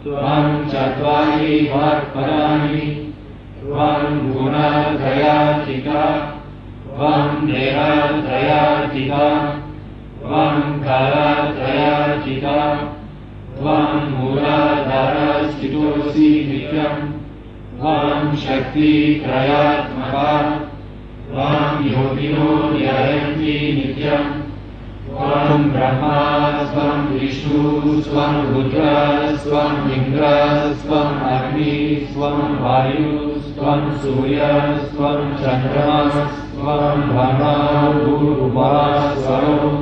[SPEAKER 1] Tvam Chatvari Varparani Tvam Guna Dayatika Tvam Deha Dayatika Tvam Kala Dayatika Tvam Mula Dhara Stitosi Nityam Tvam Shakti Trayatmaka Tvam Yogino Yayanti Nityam Svam Brahma, Svam Vishnu, Svam Rudra, Svam Indra, Svam Agni, Svam Vayu, Svam Surya, Svam Chandrama, Svam Brahma, Gurubha, Swaram,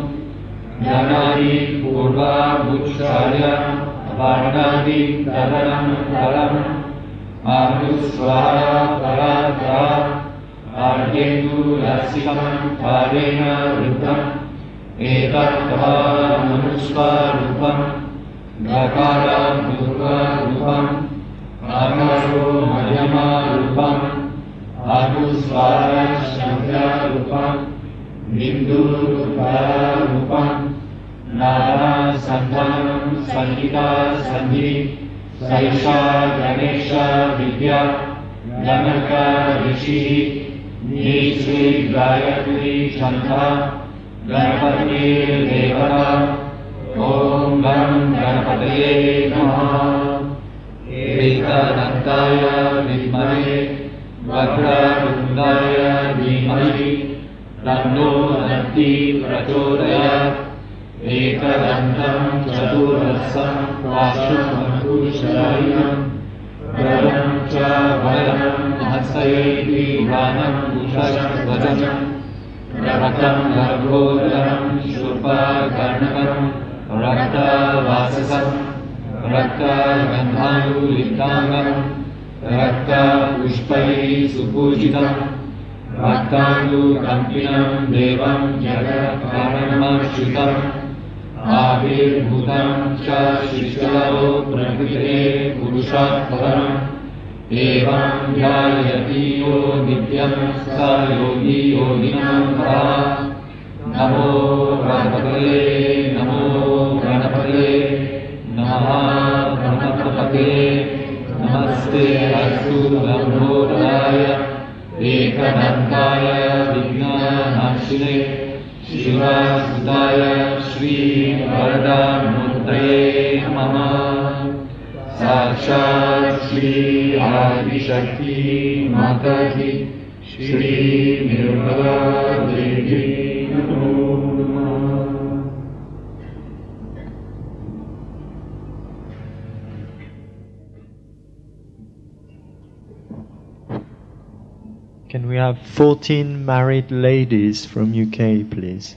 [SPEAKER 1] Janani, Purva, Bhucharya, Varnadi, Dadanam, Dharam, Ahusvara, Paratra, Ardendu, Rasikam, Parena, Ruddham,
[SPEAKER 4] एतत्त्वानुस्वरूपं गकारं दुर्गरूपम् आकाशो मध्यमरूपम् अनुस्वारशब्दरूपम् बिन्दुरूपम् नादासन्धानं संहिता सन्धि सैषा गणेश विद्या जनक ऋषिः श्री गायत्री छन्दा गणपतिर्देवता ॐ गं गणपतये नमः। एकदन्ताय विद्महे वक्रतुण्डाय धीमहि तन्नो दन्ती प्रचोदयात्। एकदन्तं चतुर्हस्तं पाशुपङ्कुशधारिणं गदं च वरदं हस्तैः वानं कुशध्वजं रक्तं गर्भोदरं शूर्पकर्णकं रक्तवाससं रक्तगन्धानुलिप्ताङ्गं रक्तपुष्पैः सुपूजितं रक्ताङ्गुकम्पिनं देवं जगत्कारणमच्युतम् आविर्भूतं च शिष्यलो प्रकृते पुरुषात् परम् एवं ध्यायति यो नित्यं स योगी योगिनां परः। नमो गणपतये नमो गणपतये नमः गणपतये नमस्ते अस्तु लम्बोदराय एकदन्ताय विघ्ननाशिने शिवसुताय श्री वरदामूर्तये नमः। साक्षात् श्री आदिशक्ति माताजी श्री निर्मला देवी नमो नमः।
[SPEAKER 5] Can we have 14 married ladies from UK, please?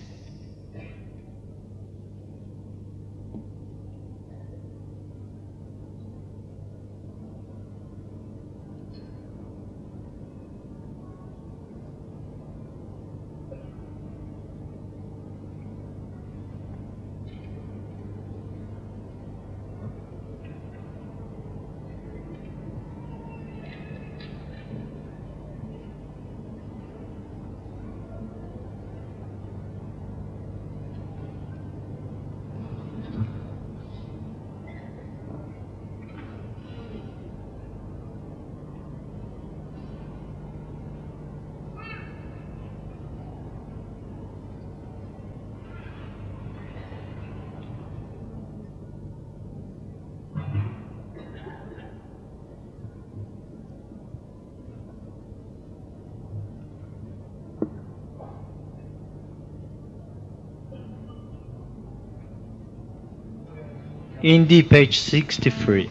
[SPEAKER 5] Indie, page 63.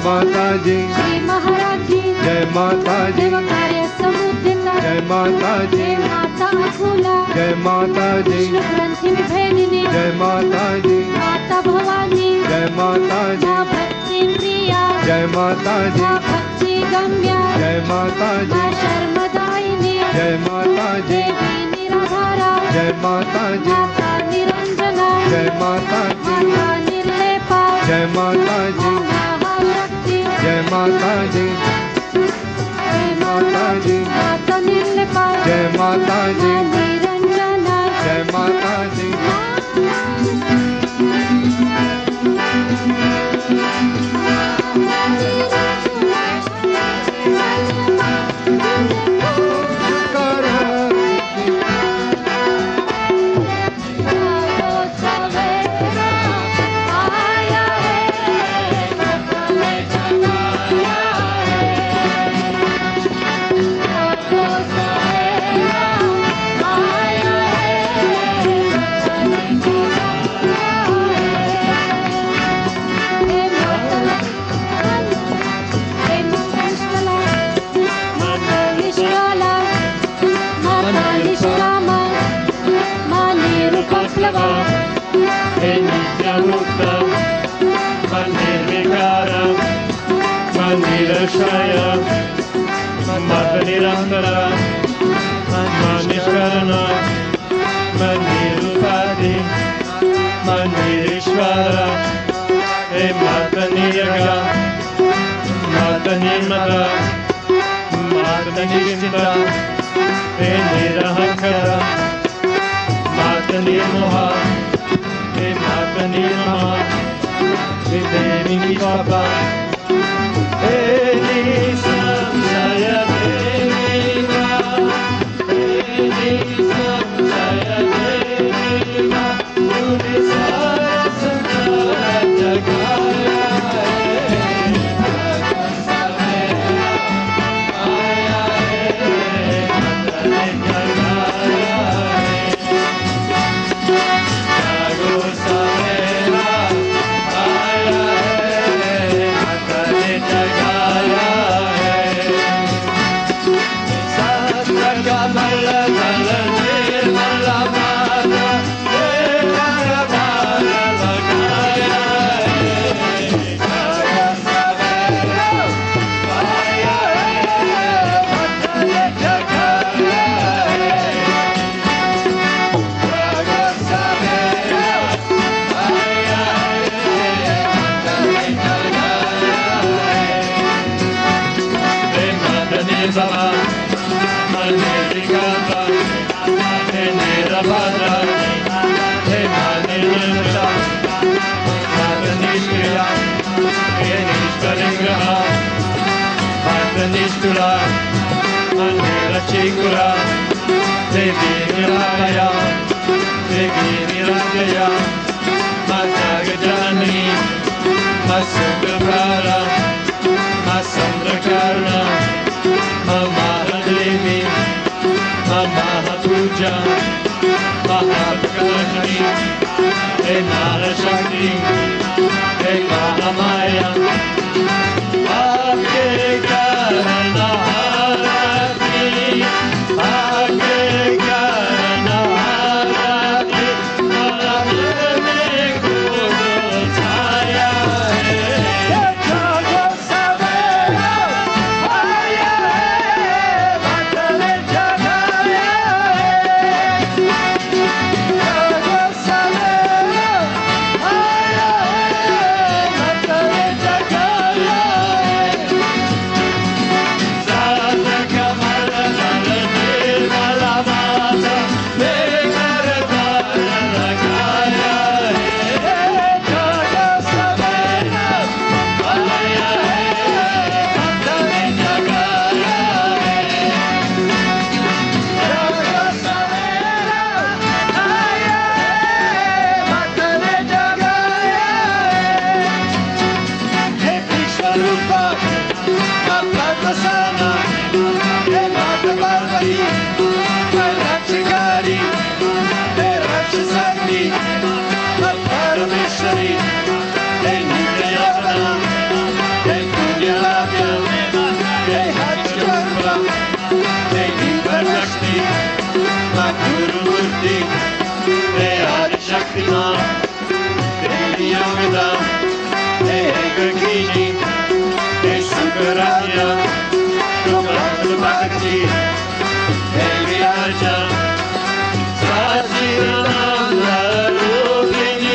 [SPEAKER 1] माताजी
[SPEAKER 6] श्री महाराज जी
[SPEAKER 1] जय माताजी
[SPEAKER 6] देव कार्य समुदिता
[SPEAKER 1] जय माताजी
[SPEAKER 6] माता फूला
[SPEAKER 1] जय माताजी
[SPEAKER 6] कृष्ण ग्रंथि विभेदिनी
[SPEAKER 1] जय माताजी
[SPEAKER 6] माता भवानी
[SPEAKER 1] जय माताजी
[SPEAKER 6] माँ भक्ति प्रिया
[SPEAKER 1] जय माताजी
[SPEAKER 6] माँ भक्ति गम्या
[SPEAKER 1] जय माताजी
[SPEAKER 6] माँ शर्मदायिनी
[SPEAKER 1] जय माताजी
[SPEAKER 6] देवी निराधारा
[SPEAKER 1] जय माताजी
[SPEAKER 6] माता
[SPEAKER 1] जय माता जी
[SPEAKER 6] माता निर्लेपा
[SPEAKER 1] जय माता जी
[SPEAKER 6] महाशक्ति
[SPEAKER 1] जय माता जी
[SPEAKER 6] जय माता जी माता निर्लेपा
[SPEAKER 1] जय माता जी
[SPEAKER 6] निरंजना
[SPEAKER 1] जय माता जी
[SPEAKER 7] Manirashaya, Manirandara, Manishkarana, Manirupati, Manirishvara, He Mataniyaga, Matanimala, Matanishita, He Nirahankara, Matanimoha, He Matanimama, He Devi Papa. Devi Samjaya Deviva, Devi Samjaya Deviva, Tune Sara Samjaya Jagaya Bhagwan Savera, Aya Matane Jagaya Bhagwan Savera, Aya Matane Jagaya Cabella, Nirmala Mata, Nirmala Lagaya, Nistula, Manira Chikura, Devi Niraya, Devi Niraya, Matagajani, Masukapara, Masandrakarna, Mamahadevi, Mamahapuja, Mahapakashani, He Narashakti, He Mahamaya, Aake Karana Harati, Aake Karana Harati, Malamene Kudo Chaya Hai, Jago Savera, Aya Hai, Matane Jagaya Hai, Jago Savera, Aya Hai, Matane Jagaya Hai. Shakti-man, Devi Yoga, Gagini, Sukaranya, Bhakti, Devi Arja, Sajirana, Rupini,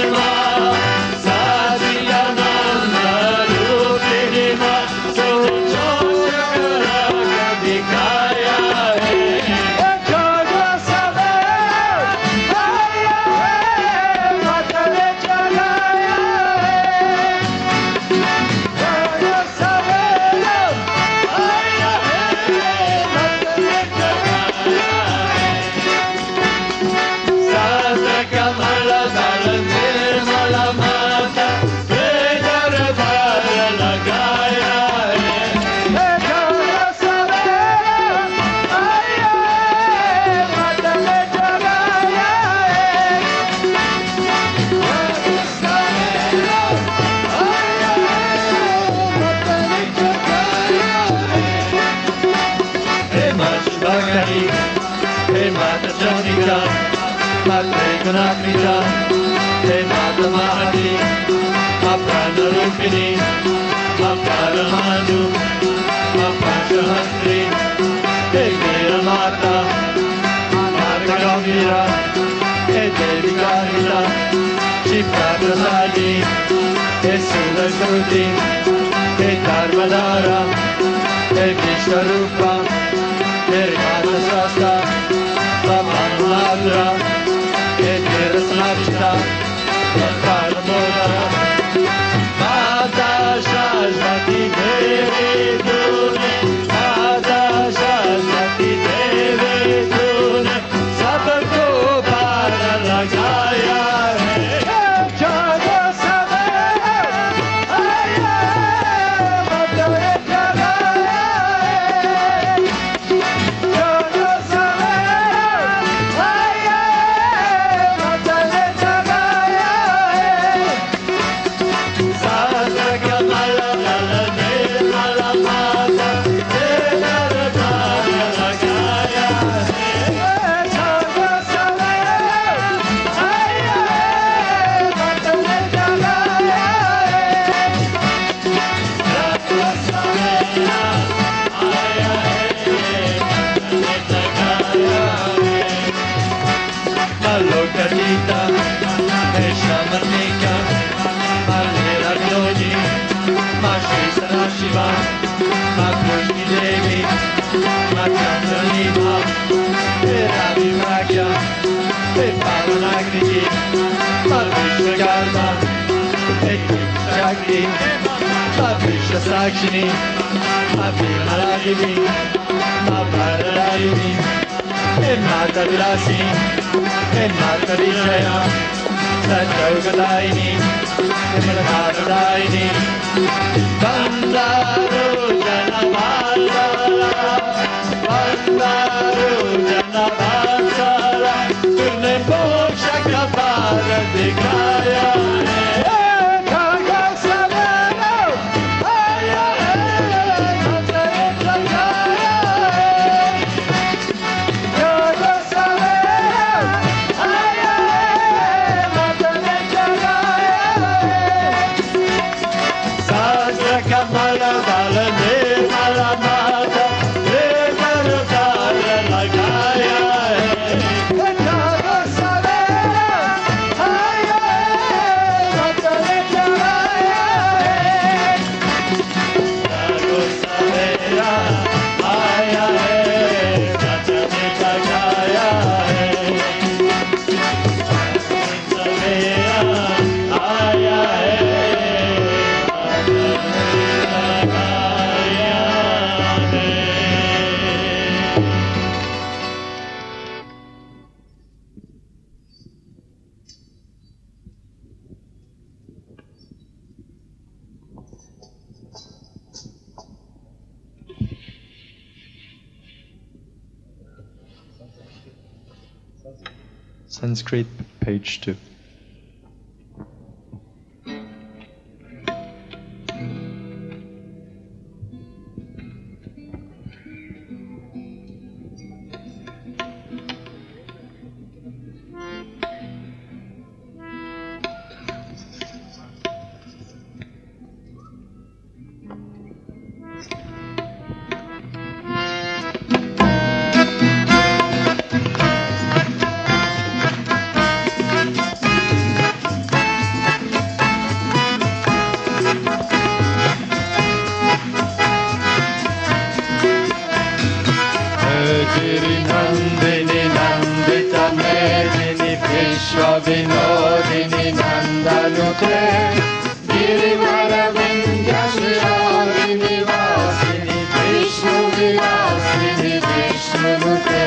[SPEAKER 7] Lakshmanamita, Hey Mata Mahati, Apranarupini, Aparamanu, Apashahastri, Hey Veera Mata, Mata Gambira, Hey Devi Kahita, Shikha Prasadi, Hey Sudasuti, Hey Dharmadara, Hey Vishwarupa, Hey Mata Shasta, Brahmanadra, Hey Terasnachita, Paramodara, Mata Shashvati Devi Dune, Mata Shashvati Devi Dune, Sabko Para Lagaya hai, Jago Sabe, Aya, Matare Jagaya hai, Jago Sabe, Aya, Matare Jagaya hai, Sahaja Kamala Mala Nirmala Mata, Devara Kaya Lagaya hai, Jago Sabe, Aya, Matare Jagaya hai, Jago Sabe, Aya, Matare Jagaya hai. Malokadita, Eshamarnika, Malera Gyoji, Mashi Sarashiva, Makushni Devi, Machandranima, Ravi Magya, Pavanagriji, Malvishwakarma, Shakti, Malvishwa Sakshini, Abhimanadivi, Maparayini, Mata Vilasi, Mata Vijaya, Sahajayoga, Nirmala, Bandaru Janavasala, Bandaru Janavasala, Turne Moksha Kapara Dikhaya hai, Jago Sabera, Aya hai, Matare Jagaya hai, Jago Sabera, Aya hai, Matare Jagaya hai, Sahaja Kamala Bala Nirmala Mata, Devara Kaya Lagaya hai, Jago Sabera, Aya hai, Matare Jagaya hai, Jago Sabera, Aya hai, Matare Jagaya hai, Sabera, Aya hai, Matare Jagaya hai.
[SPEAKER 5] Sanskrit, page 2.
[SPEAKER 1] Nandini Nandita Medini Vishwa Vinodini Nandanute Girivara Vindhya Shri Vasini Vishnu Vilasini Vishnunute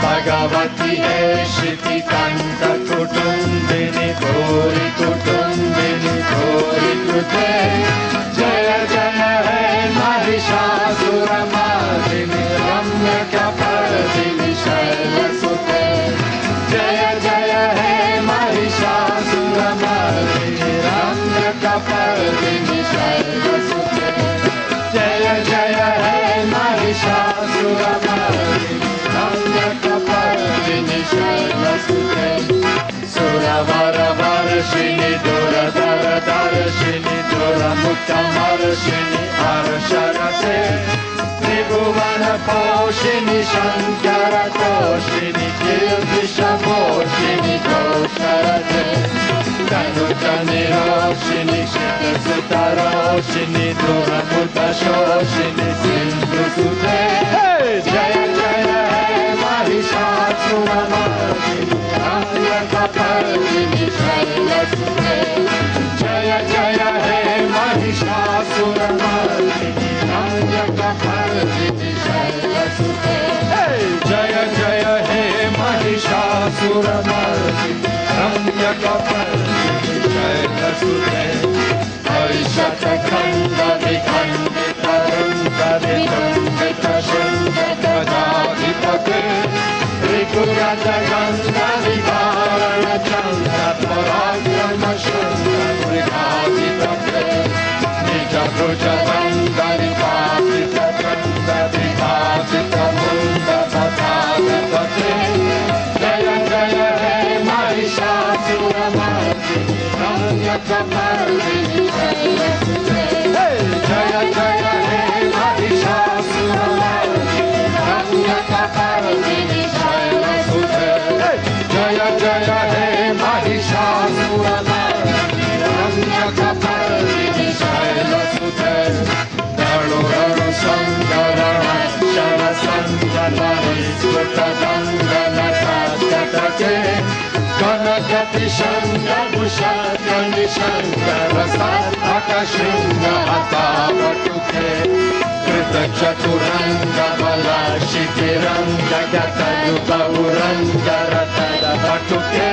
[SPEAKER 1] Bhagavati Eshiti Kanta Kutumbini Kori Kutumbini Kori Kute Jaya Jaya Hai Mahishasuramardini Ramya Kapardini Shailasute Jaya Jaya Hai Mahishasuramardini Ramya Kapardini Shailasute Jaya Jaya Hai Mahishasuramardini Ramya Kapardini Shailasute Duradaradarshini Duramuttamharshini Arasharate Tribhuvana Poshini Shankara Toshini Kirtishamoshini Kosharate Tanutaniroshini Shittasutaroshini Duramutashoshini Sindhusute Jaya Jaya He Mahishasuramardini Ramyakapardini Shailasute Jaya Jaya He Mahishasuramardini Ramyakapardini Shailasute Jaya Jaya He Mahishasuramardini Ramyakapardini Shailasute Aishatakanda Vikandita Runda Vitundita Shundaka Jadipate Rikurata Ganda Vikarana Chanda Paragrama Shunda Vrikadipate Nija Bruja Ganda Vipapita Ganda Vipapita Munda Patadipate Jaya Jaya He Mahishasuramardini Ramyakapardini Shailasute Jaya Jaya He Mahishasuramardini Ramyakapardini Shailasute Jaya Jaya He Mahishasuramardini Ramyakapardini Shailasute Raro Raro Sankarana Shara Sankarana Iswata Gangana Katatake Kanakati Shanga Bhushakani Shankara Sataka Shinga Hatavatuke Krita Chaturanga Bala Shitiranga Gata Yuta Uranga Ratada Batuke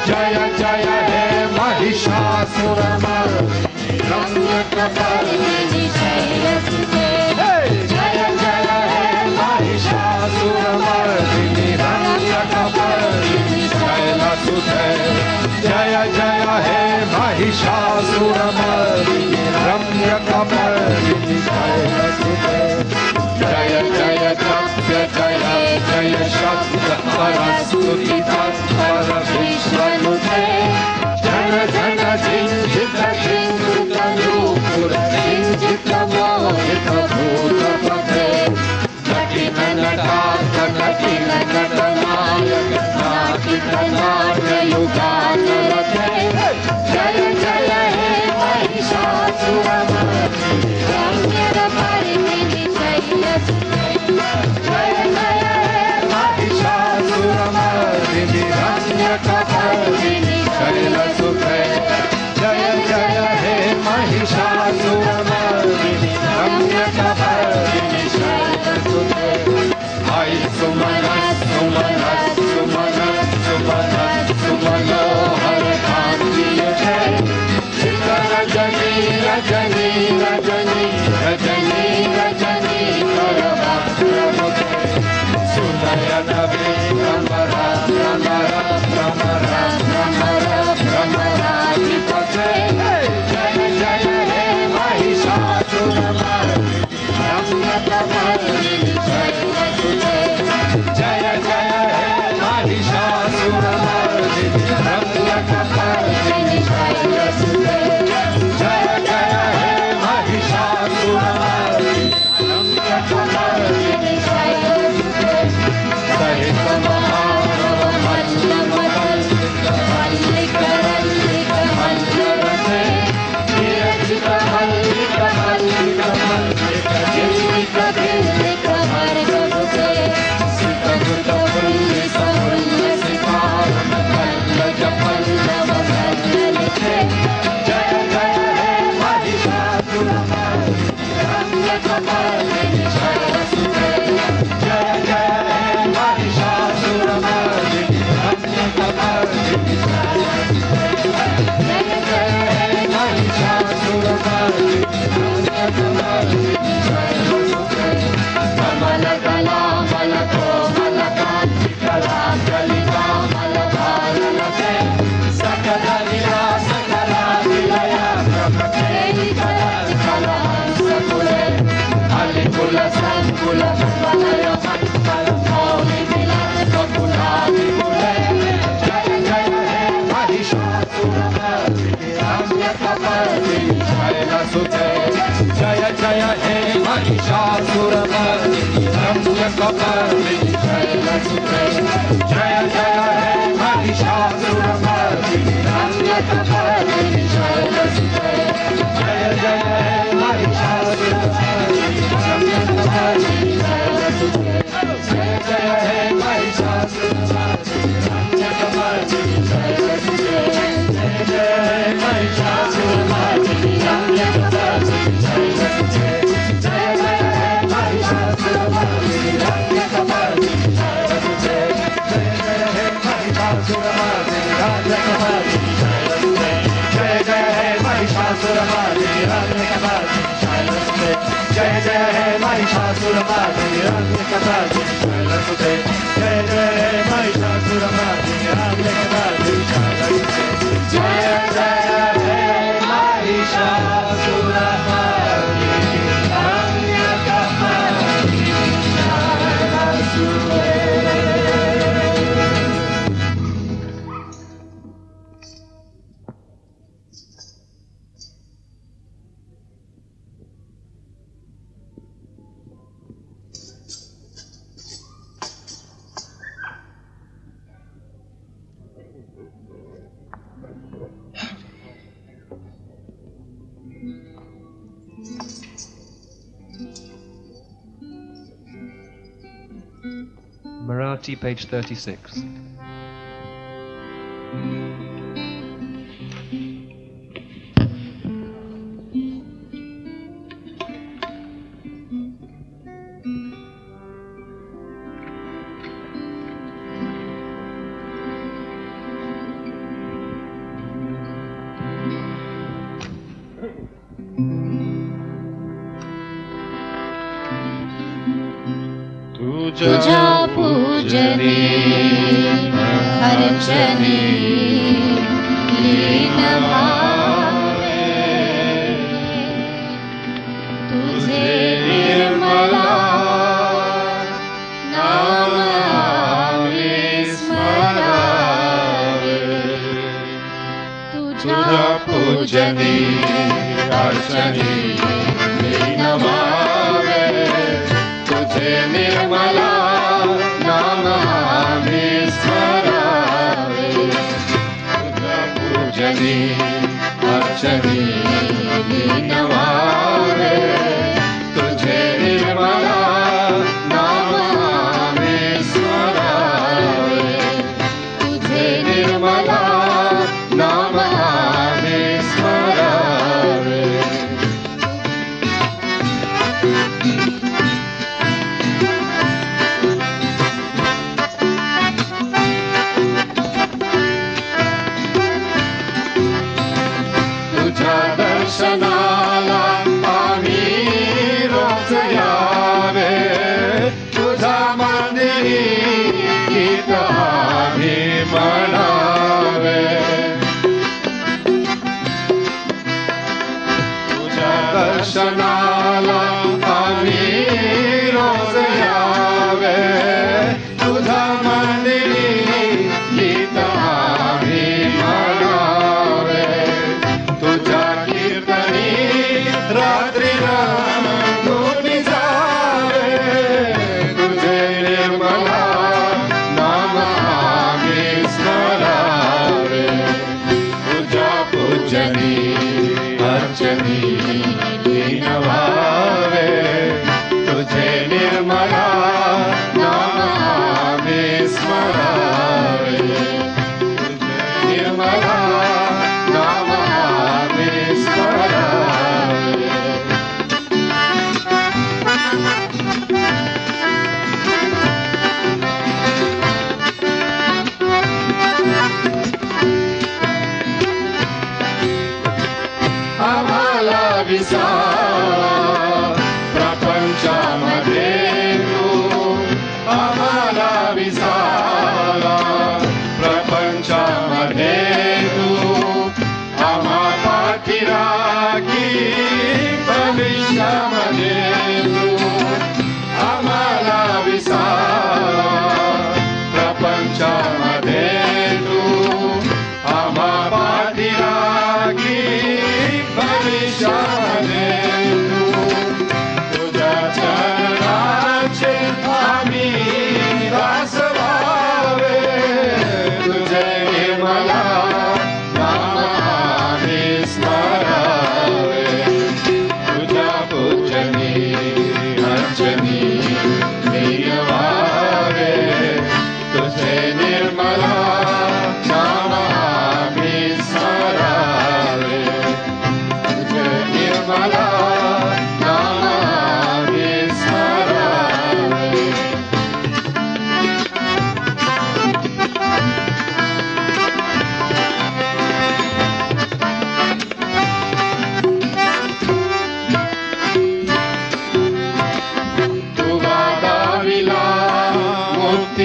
[SPEAKER 1] Jaya Jaya He Mahishasuramardini Ramyakapardini Shailasute Jaya Jaya He Mahishasuramardini Ramyakapardini Shailasute Jaya Jaya He Mahishasuramardini Ramyakapardini Shailasute Jaya Jaya Japya Jaya Jaya Shabda Parastuti Tatvara Vishwanute Jana Jana Jinjita Jinjita Nupura Jinjita Mohita Bhuta Pate Nakina Natata Nakina Natanaya Nakina Naya Yugata Late Jaya Jaya He Mahishasuramardini Ramyakapardini Shailasute Jaya Jaya He Mahishasuramardini Ramyakapardini Shailasute Jaya Jaya He Mahishasuramardini Ramyakapardini Shailasute Hai Sumanas Sumanas Sumanas Sumanas Sumano Hare Kanti Jai Sita Rajani Rajani Rajani Rajani Rajani Karabhadramute Sundayana Vramara Vramara Vramara Vramara Vramara Vipate Jaya Jaya He Mahishasuramardini Ramyakapardini Shailasute Jaya Jaya He Mahishasuramardini Ramyakapardini Shailasute Jaya Jaya He Mahishasuramardini Ramyakapardini Shailasute Sahita सुते जय जय हे महिषासुरमर्दिनी रम्यकपर्दिनी शैलसुते जय जय हे महिषासुरमर्दिनी रम्यकपर्दिनी शैलसुते जय जय हे महिषासुरमर्दिनी रम्यकपर्दिनी शैलसुते जय जय हे महिषासुरमर्दिनी रम्यकपर्दिनी शैलसुते जय जय हे महिषासुरमर्दिनी रम्यकपर्दिनी शैलसुते जय जय हे महिषासुरमर्दिनी रम्यकपर्दिनी शैलसुते जय जय हे महिषासुरमर्दिनी रम्यकपर्दिनी शैलसुते जय जय हे महिषासुरमर्दिनी रम्यकपर्दिनी शैलसुते जय जय हे महिषासुरमर्दिनी रम्यकपर्दिनी शैलसुते जय जय हे महिषासुरमर्दिनी रम्यकपर्दिनी शैलसुते जय जय हे महिषासुरमर्दिनी रम्यकपर्दिनी शैलसुते.
[SPEAKER 8] Marathi, page 36.
[SPEAKER 6] तुझा पूजने अर्चने लीन भावे तुझे निर्मला नाम आवे स्मरावे तुझा पूजने अर्चने लीन भावे तुझे निर्मला नाम आवे स्मरावे तुझा पूजने अर्चने लीन भावे तुझे निर्मला नाम आवे स्मरावे तुझे निर्मला नाम आवे स्मरावे. तुझ्या दर्शनाला आम्ही रोज यावे तुझ्या मंदिरी गीत आम्ही म्हणावे तुझ्या दर्शनाला आम्ही रोज यावे तुझ्या मंदिरी गीत आम्ही म्हणावे तुझ्या कीर्तनी रात्री रामधून जावे तुझे निर्मला नाम आम्ही स्मरावे तुझ्या पूजनी अर्चनी लीन व्हावे तुझे निर्मला नाम आम्ही स्मरावे तुझे निर्मला नाम आम्ही स्मरावे. आम्हाला विसावा प्रपंचामध्ये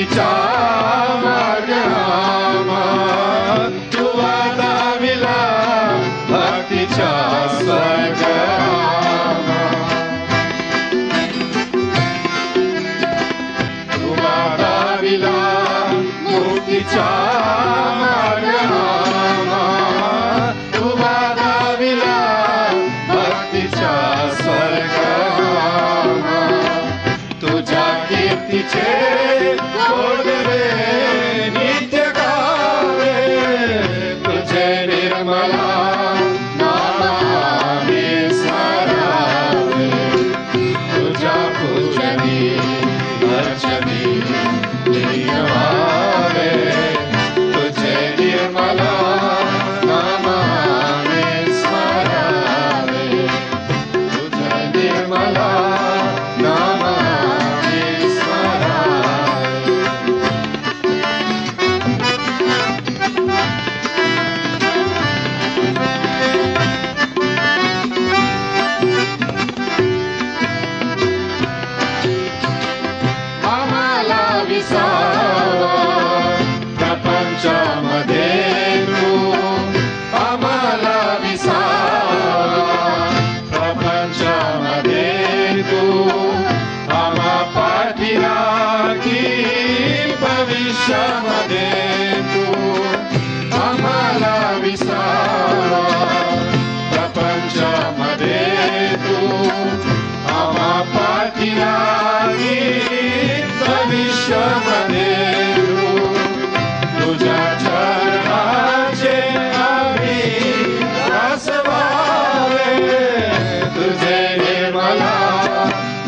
[SPEAKER 6] भक्तीचा मार्ग आम्हा तू दाविला भक्तीचा स्वर्ग आम्हा तू दाविला मुक्तीचा मार्ग आम्हा तू दाविला भक्तीचा स्वर्ग आम्हा तुझ्या कीर्तीचे गोडवे नित्य गावे तुझे निर्मला नाम आम्ही स्मरावे तुझ्या पूजनी अर्चनी लीन व्हावे तुझे निर्मला नाम आम्ही स्मरावे तुझे निर्मला नाम आम्ही स्मरावे आम्हाला विसावा प्रपंचामध्ये तू आम्हाला विसावा प्रपंचामध्ये तू आम्हा पाठीराखी भविष्यामध्ये तू आम्हाला विसावा प्रपंचामध्ये तू आम्हा पाठीराखी भविष्यामध्ये तू तुझ्या चरणाचे आम्ही दास व्हावे तुझे निर्मला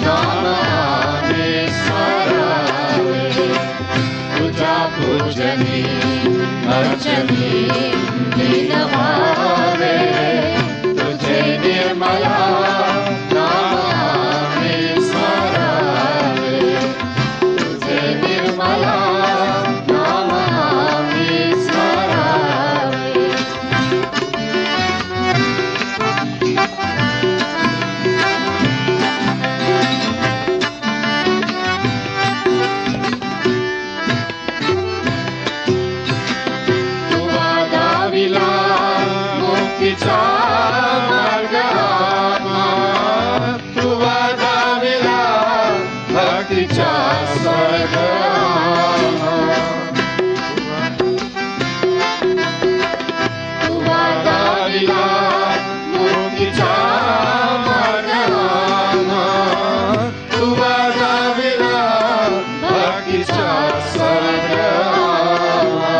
[SPEAKER 6] नाम आम्ही स्मरावे तुझ्या पूजनी अर्चनी लीन व्हावे तुझे निर्मला नाम आम्ही स्मरावे तुझे निर्मला नाम आम्ही स्मरावे तुवा दाविला मुक्तीचा मार्ग आम्हा तुवा दाविला भक्तीचा स्वर्ग आम्हा तुवा दाविला मुक्तीचा मार्ग आम्हा तुवा दाविला भक्तीचा स्वर्ग आम्हा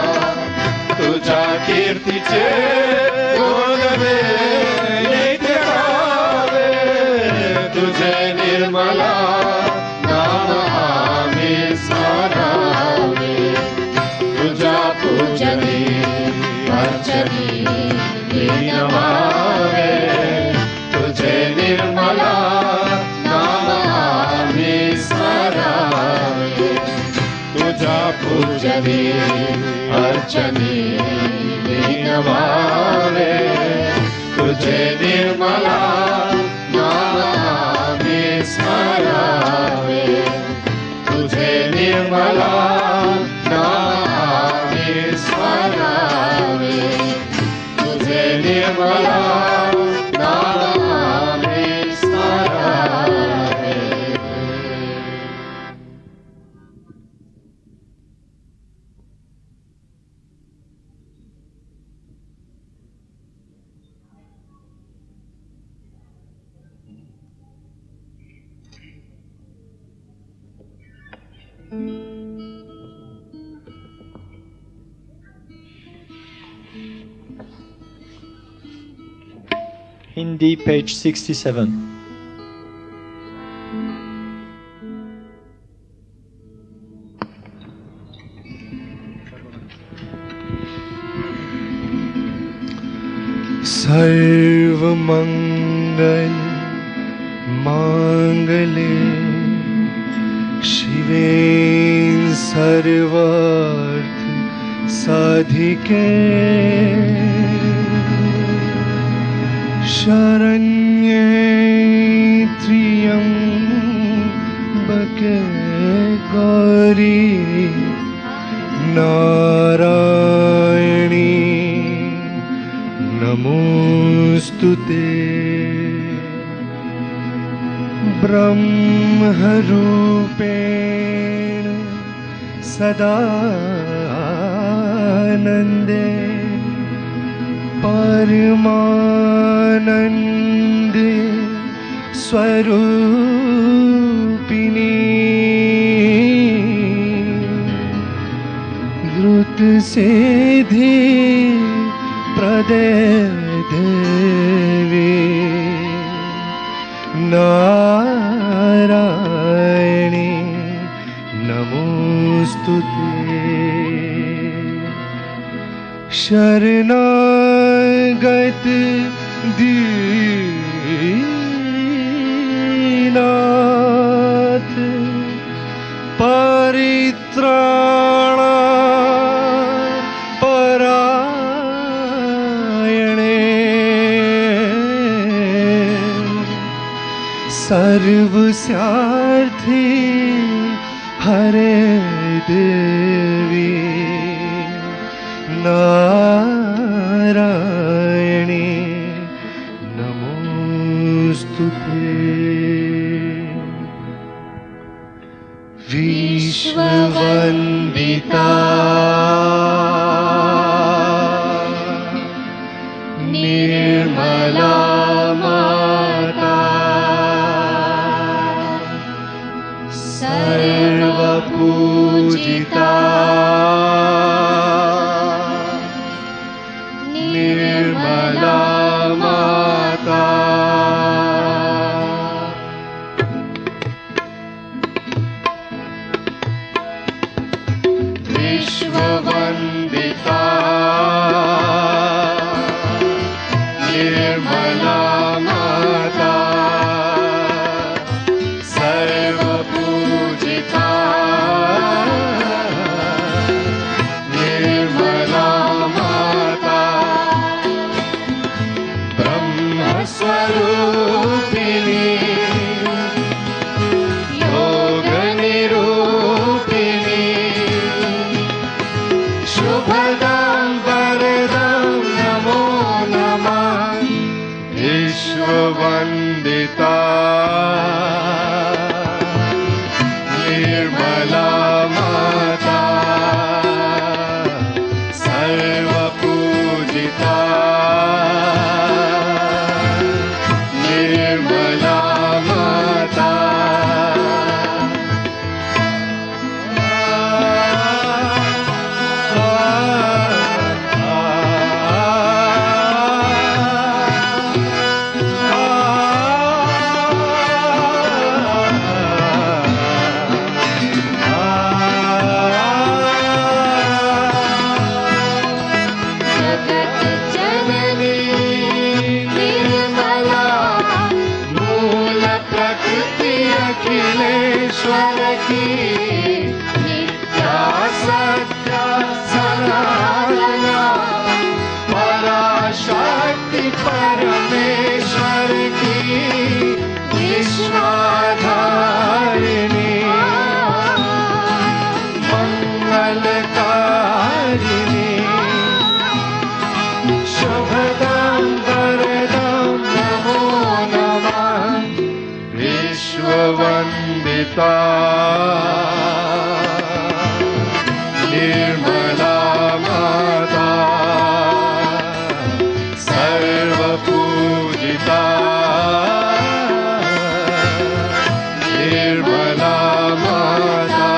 [SPEAKER 6] तुझ्या कीर्तीचे गोडवे नित्य गावे तुझे निर्मला नाम आम्ही स्मरावे तुझ्या पूजनी अर्चनी लीन व्हावे तुझे निर्मला नाम आम्ही स्मरावे तुझ्या पूजनी अर्चनी लीन व्हावे तुझे निर्मला नाम आम्ही स्मरावे तुझे निर्मला नाम आम्ही स्मरावे तुझे निर्मला नाम आम्ही स्मरावे
[SPEAKER 5] Hindi, page 67.
[SPEAKER 6] सर्वमंगल मांगले शिवे सर्वार्थ साधिके शरण्ये त्र्यंबके गौरी नारायणी नमोस्तुते ब्रह्मरूपेण सदानन्दे परमानन्दे स्वरूपिणी द्रुत सिद्धि प्रदे देवी नारायणी नमोस्तुते शरणागत दीनाथ परित्राण परायणे सर्वस्यार्थी हरे देवी नारायणी नमोस्तुते विश्ववन्दिता निर्मला माता सर्वपूजिता निर्मला माता विश्ववन्दिता निर्मला माता सर्वपूजिता निर्मला माता ब्रह्मस्वरूपिणी योगनिरूपिणी शुभदां वरदां नमो नमः विश्ववन्दिता निर्मला माता सर्वपूजिता निर्मला माता अखिलेश्वर की नित्या सत्या सनातना पराशक्ति परमेश्वर की विश्वाधारिणी मंगलकारिणी शुभदां वरदां नमो नमः विश्ववन्दिता निर्मला माता सर्वपूजिता निर्मला माता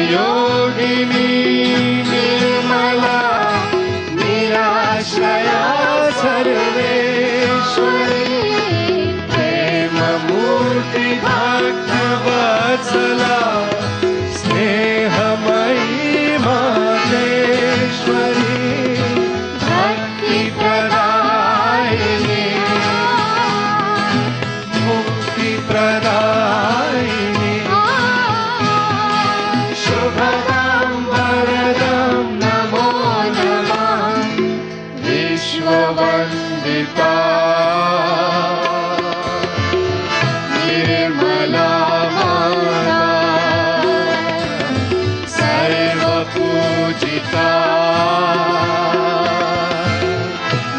[SPEAKER 6] सहजयोगिनी निर्मला निराश्रया सर्वेश्वरी प्रेममूर्ति भक्तवत्सला स्नेहमयी मातेश्वरी भक्तिप्रदा विश्ववन्दिता निर्मला माता सर्वपूजिता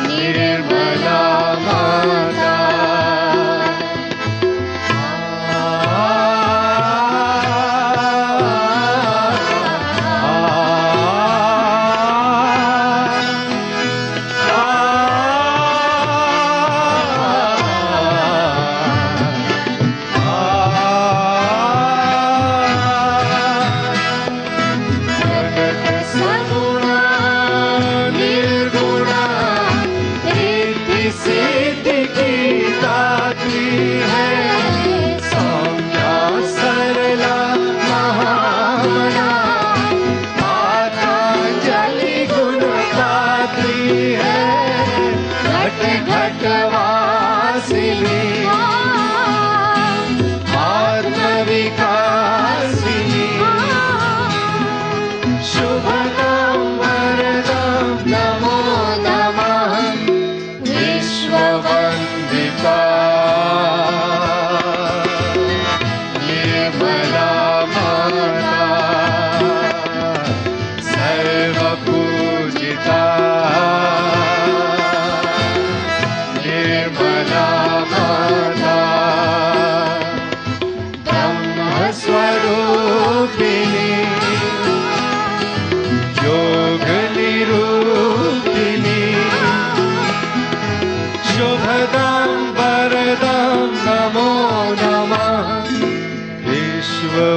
[SPEAKER 6] निर्मला माता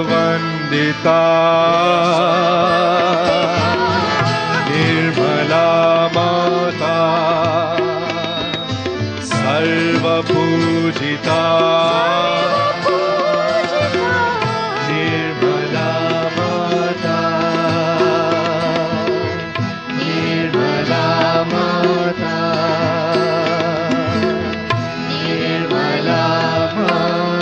[SPEAKER 6] वंदिता निर्मला माता सर्वपूजिता निर्मला माता निर्मला माता निर्मला माता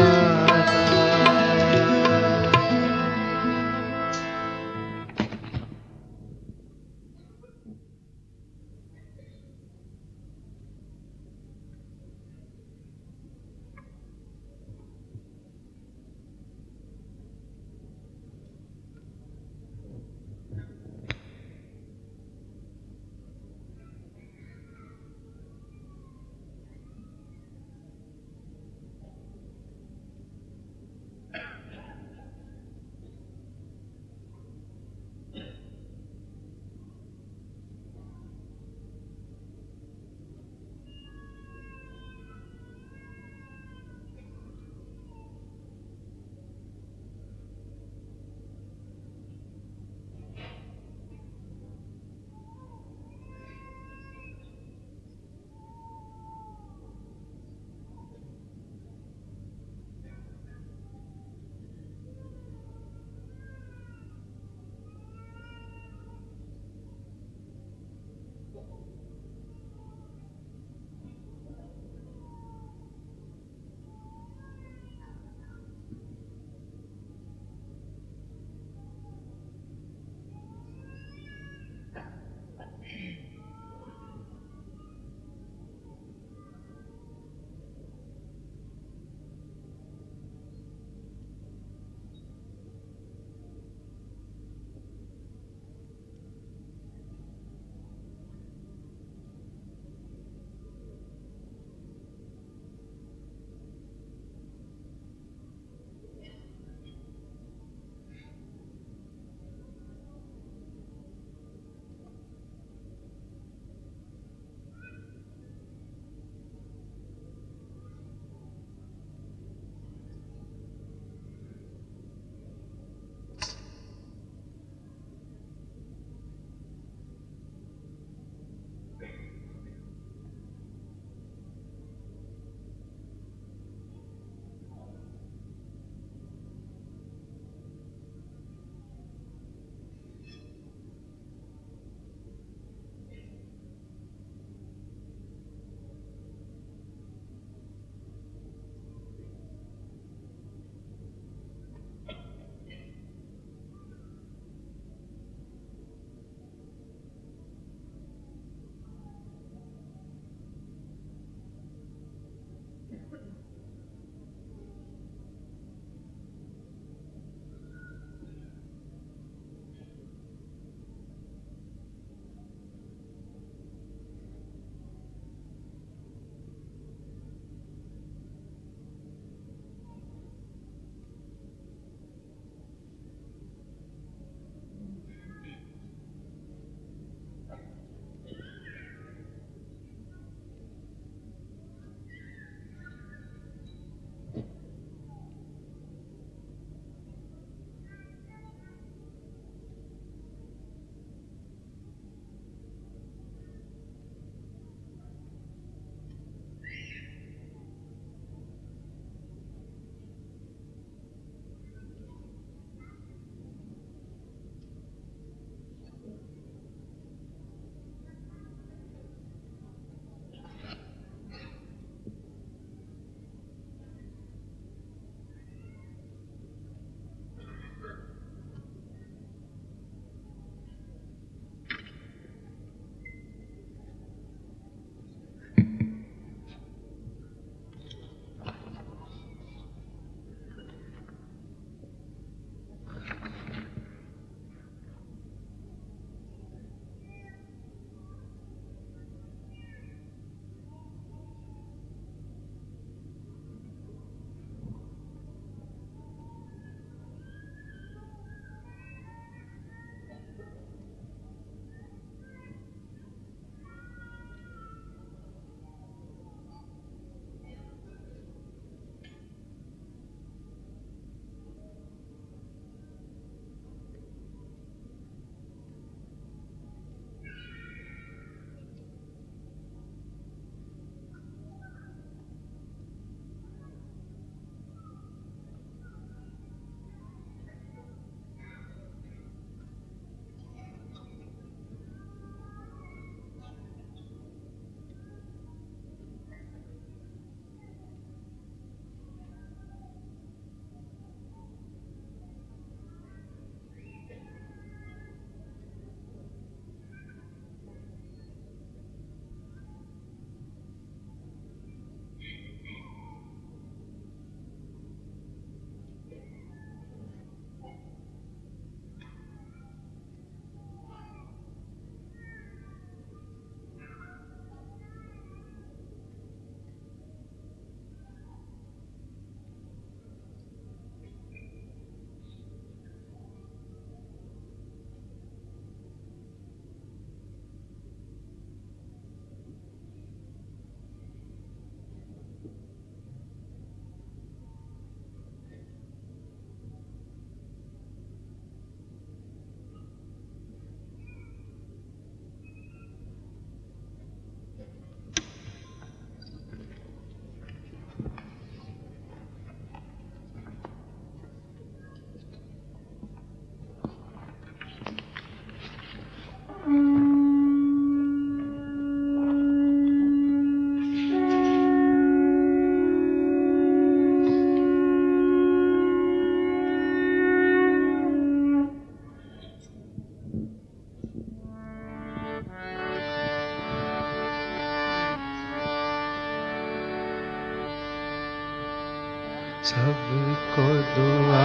[SPEAKER 6] सबको दुआ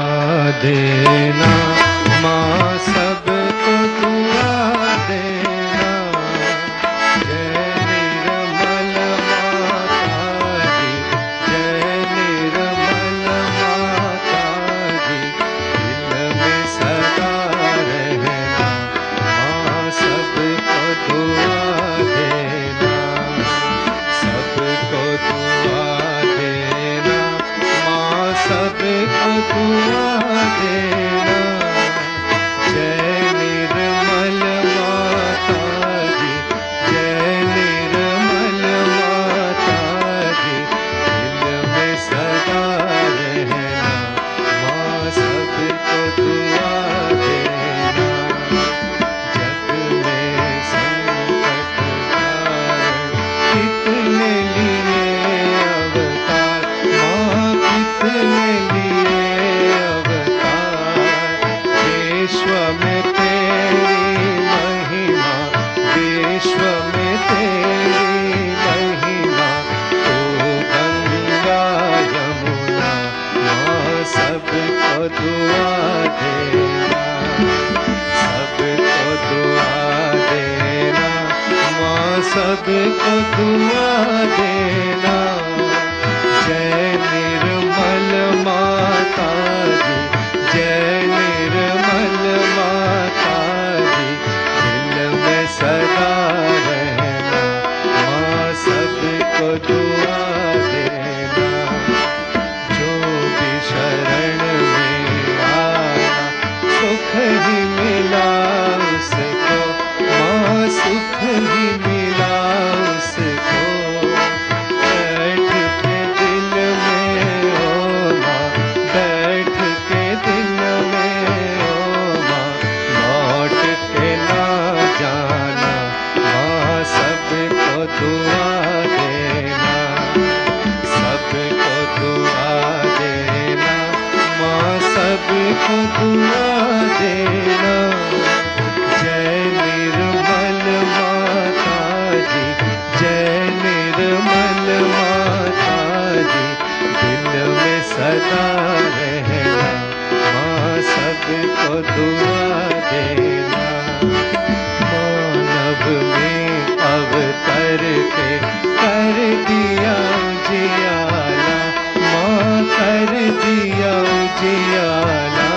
[SPEAKER 6] देना माँ, सबको दुआ देना। जय निर्मल माता जी, जय निर्मल माता जी, दिल में सदा रहना माँ, सबको दुआ देना, सबको दुआ देना माँ, सबको दुआ देना। जय निर्मल माता जी, जय निर्मल माता जी, दिल में सदा रहना माँ, सबको दुआ देना। जग में संकट कारण कितने लिए अवतार माँ, कितने लिए अवतार। विश्व में तेरी महिमा, विश्व में तेरी महिमा, तू गंगा यमुना माँ, सबको दुआ देना, सबको दुआ देना माँ, सबको दुआ देना। जय निर्मल माता जी, जय निर्मल माता जी, दिल में सदा रहना माँ, सबको दुआ देना। जो भी शरण में आया सुख ही मिला उसको माँ, सुख ही मिला उसको। बैठ के दिल में ओ माँ, बैठ के दिल में ओ माँ, लौट के ना जाना माँ, सबको दुआ देना, सबको दुआ देना माँ, सबको दुआ देना। जय निर्मल माता जी, जय निर्मल माता जी, दिल में सदा रहना माँ, सबको दुआ देना। मानव में अवतर के कर दिया उजियाला माँ, कर दिया उजियाला।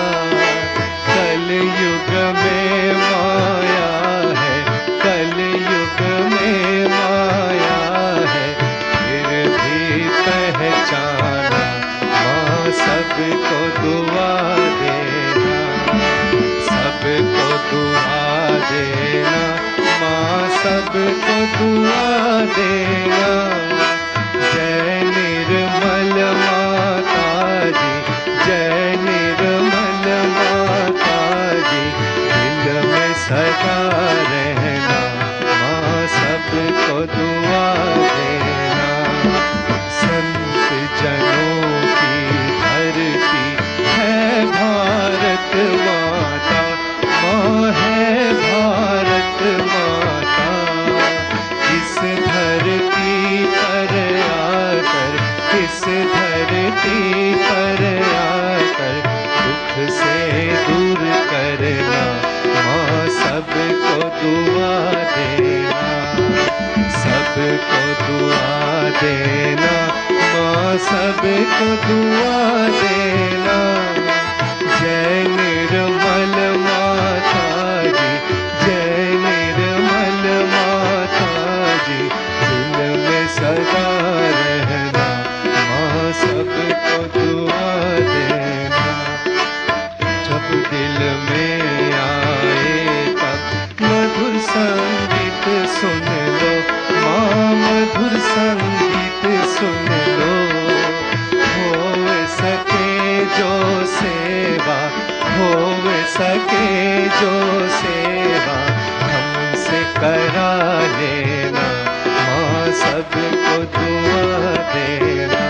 [SPEAKER 6] कल युग में माया है, कल युग में माया है, फिर भी पहचाना माँ, सबको दुआ देना, सबको दुआ देना माँ, सबको दुआ देना। जय निर्मल माता जी, जय निर्मल माता जी, दिल में सदा रहना माँ, सबको दुआ देना। संत जनों की धरती है भारत माता माँ, है भारत माता। इस धरती पर आकर, इस धरती पर आकर दुख से दूर करना माँ, सबको दुआ देना, सबको दुआ देना माँ, सबको दुआ देना। जय निर्मल माता जी, जय निर्मल माता जी, दिल में सदा रहना माँ, सबको दुआ देना। जब दिल में आए तब मधुर संगीत सुन लो माँ, मधुर संगीत सुन लो। हो सके जो सेवा, हो सके जो सेवा हमसे करा लेना माँ, सबको दुआ देना,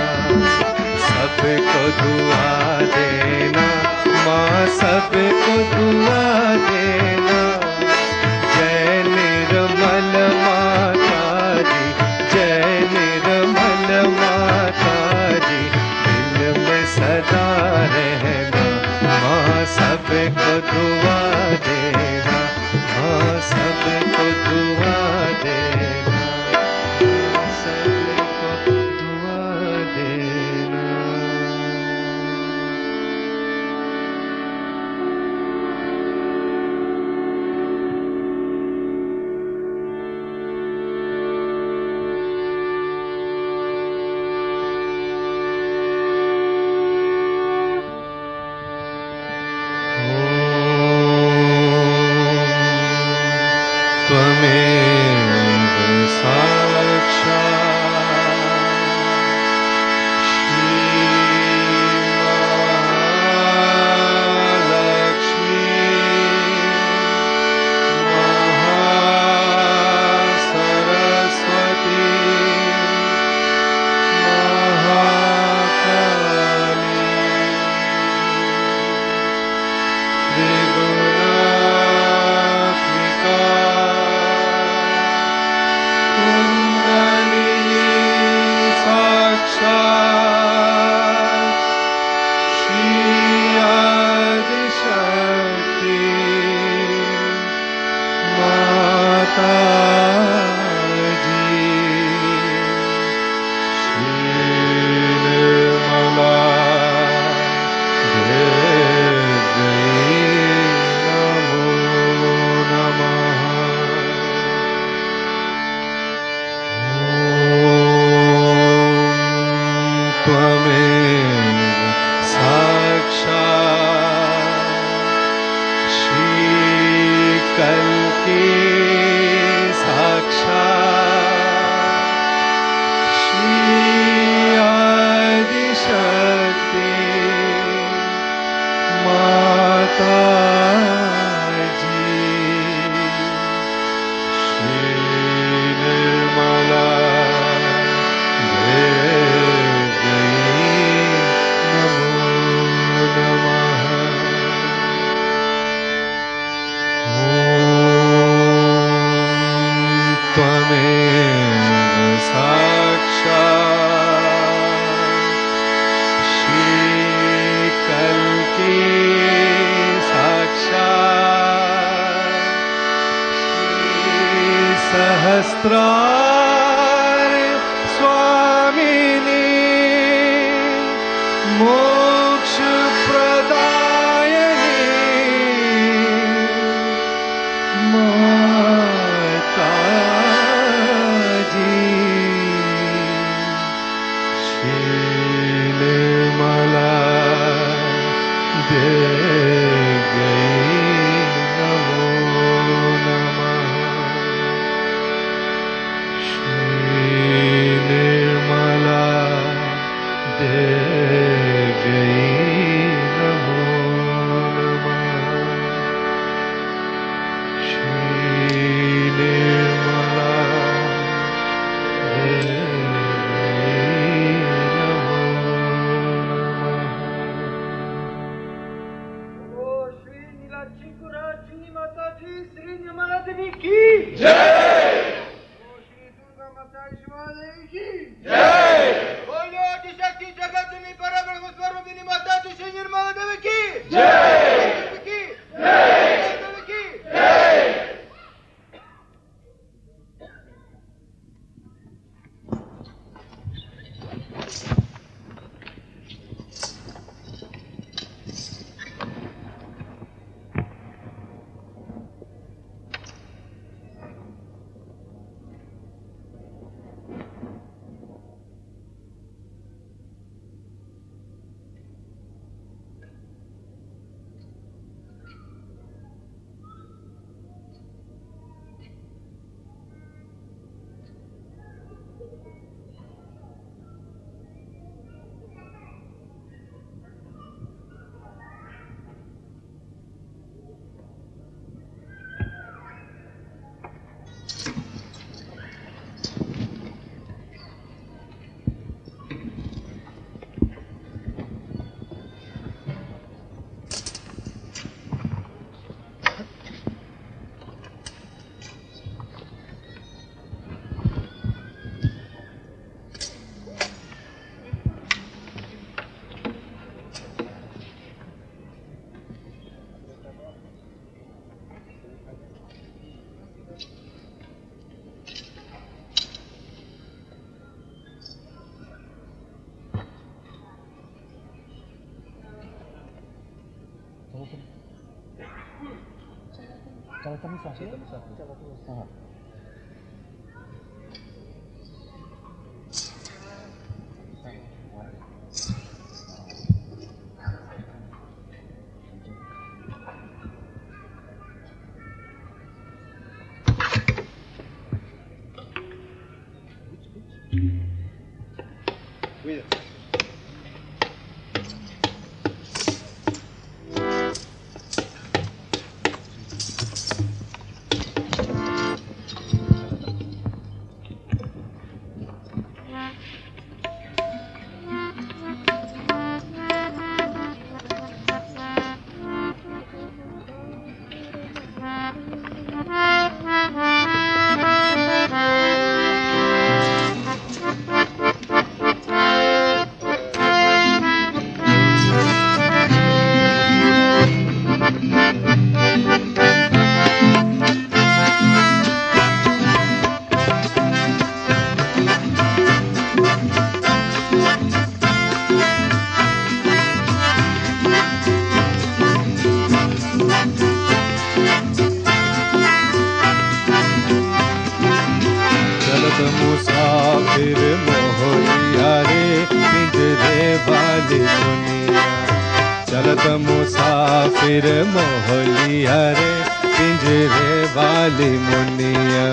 [SPEAKER 6] सबको दुआ देना माँ, सबको दुआ देना। जय निर्मल माता जी, जय निर्मल माता जी, दिल में चलत मुसाफिर मोहलिया रे पिंजरे वाली मुनिया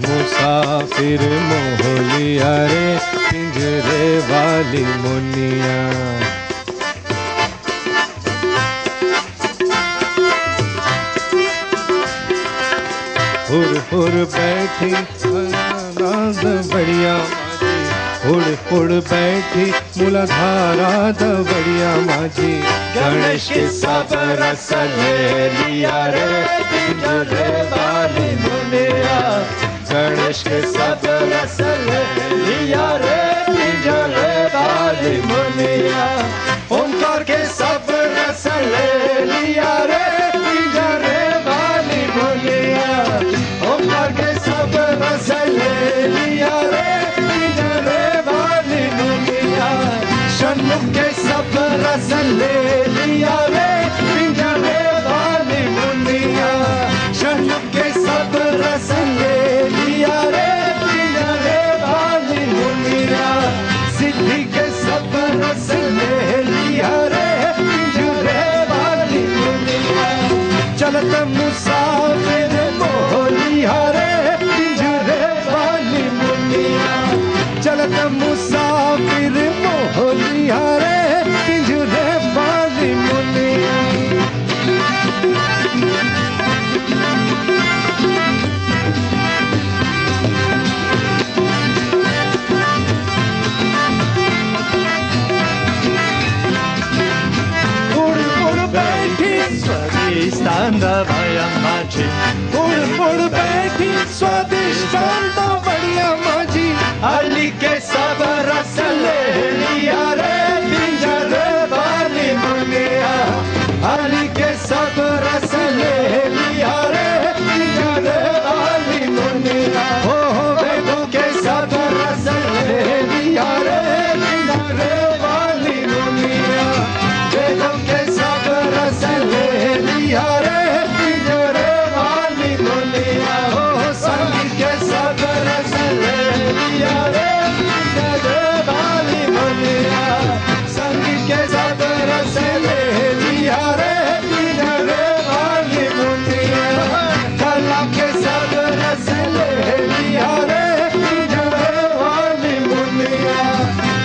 [SPEAKER 6] मुसाफिर मोहलिया रे पिंजरे वाली मुनिया हुड़ बैठी नाद बढ़िया हुड़ बैठी मूलाधारा द बढ़िया माझी गणेश के सब रस ले लिया रे पिंजरे वाली मुनिया गणेश के सब रस ले लिया रे पिंजरे वाली मुनिया ओंकार के सब रस ले लिया रे पिंजरे वाली मुनिया ओंकार के सब रस ले लिया रे पिंजरे वाली मुनिया षण्मुख के सब रस ले लिया रे पिंजरे वाली मुनिया षण्मुख के सब रस ले लिया रे पिंजरे वाली मुनिया सिद्धि के सब रस ले लिया रे पिंजरे वाली मुनिया चलत मुसाफिर मोहलिया रे पिंजरे वाली मुनिया चलत मुसाफिर मोहलिया रे पिंजरे वाली मुनिया उड़ बैठी स्वादिष्टान भया माझी उड़ बैठी स्वादिष्टान बढ़िया माझी अली के सब रस ले लिया रे पिंजरे वाली मुनिया अली के सब रस ले लिया रे पिंजरे वाली मुनिया हो वेदों के सब रस ले लिया रे पिंजरे वाली मुनिया वेदों के सब रस ले लिया रे पिंजरे वाली मुनिया हो संगीत के सब रस ले लिया रे पिंजरे वाली मुनिया संगीत के सब रस ले लिया रे पिंजरे वाली मुनिया कला के सब रस ले लिया रे पिंजरे वाली मुनिया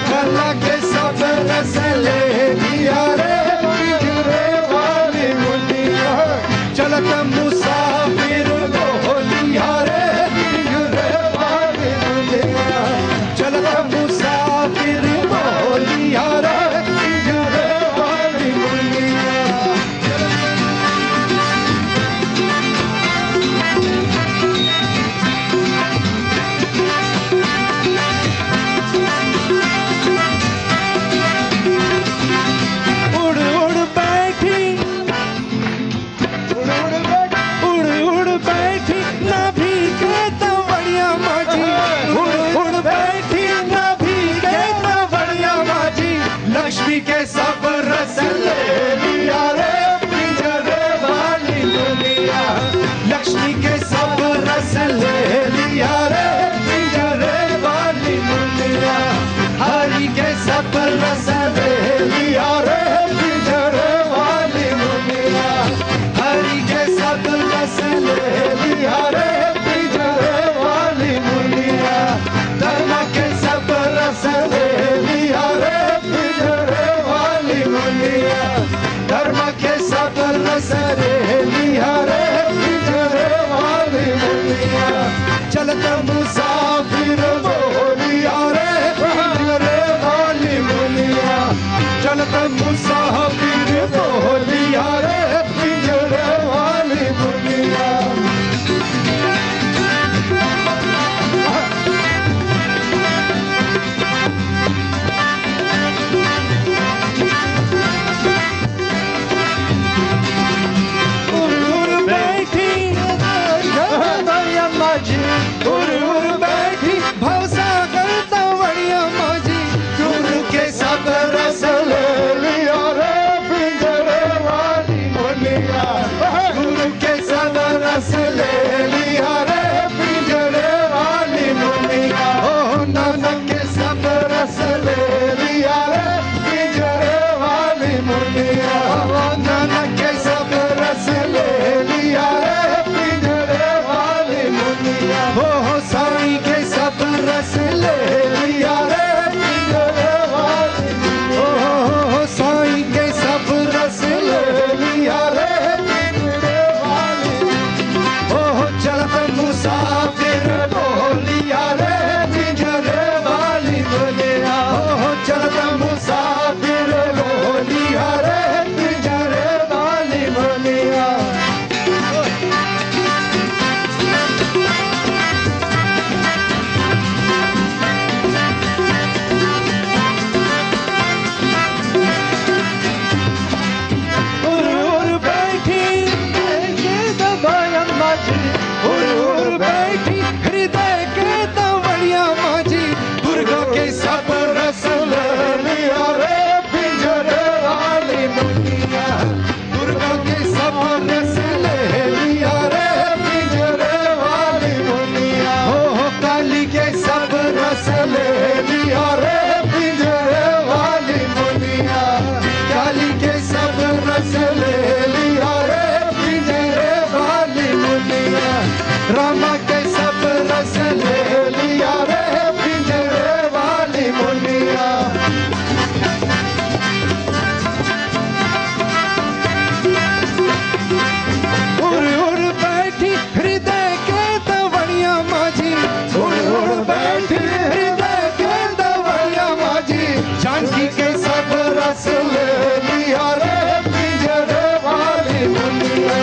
[SPEAKER 6] कला के सब रस ले लिया रे पिंजरे वाली मुनिया चलत मुसाफिर मोहलिया रे पिंजरे वाली मुनिया चलत मुसाफिर मोहलिया रे पिंजरे वाली मुनिया उड़ बैठी उड़ बैठी सब रस ले लिया रे पिंजरे वाली मुनिया धर्म के सब रस ले लिया रे पिंजरे वाली मुनिया धर्म के सब रस ले लिया रे पिंजरे वाली मुनिया चलत मुसाफिर बोलिया रे पिंजरे वाली मुनिया चलत मुसाफिर बोलिया रे पिंजरे वाली मुनिया बैठी भवसागर तवड़िया माझी गुरु के सब रस ले लिया रे पिंजरे वाली मुनिया गुरु के सब रस ले लिया रे पिंजरे वाली मुनिया ओ नानक के सब रस ले लिया रे पिंजरे वाली मुनिया ओ नानक के सब रस ले लिया रे पिंजरे वाली मुनिया ओ साईं के सब रस ले लिया रे पिंजरे वाली ओ साईं के सब रस ले लिया रे पिंजरे वाली ओ चलत मुसाफिर बोलिया रे पिंजरे वाली मुनिया ओ चलत मुसाफिर बोलिया रे पिंजरे वाली मुनिया बैठी हृदय के तवड़िया माझी दुर्गा के सब रस ले लिया रे पिंजरे वाली मुनिया दुर्गा के सब रस ले लिया रे पिंजरे वाली मुनिया हो काली के सब रस ले लिया रे पिंजरे वाली मुनिया काली के सब रस ले लिया रे पिंजरे वाली मुनिया रामा के सब रस ले लिया रे पिंजरे वाली मुनिया उड़ बैठी हृदय के तवड़िया माझी उड़ बैठी हृदय के तवड़िया माझी जानकी के सब रस ले लिया रे पिंजरे वाली मुनिया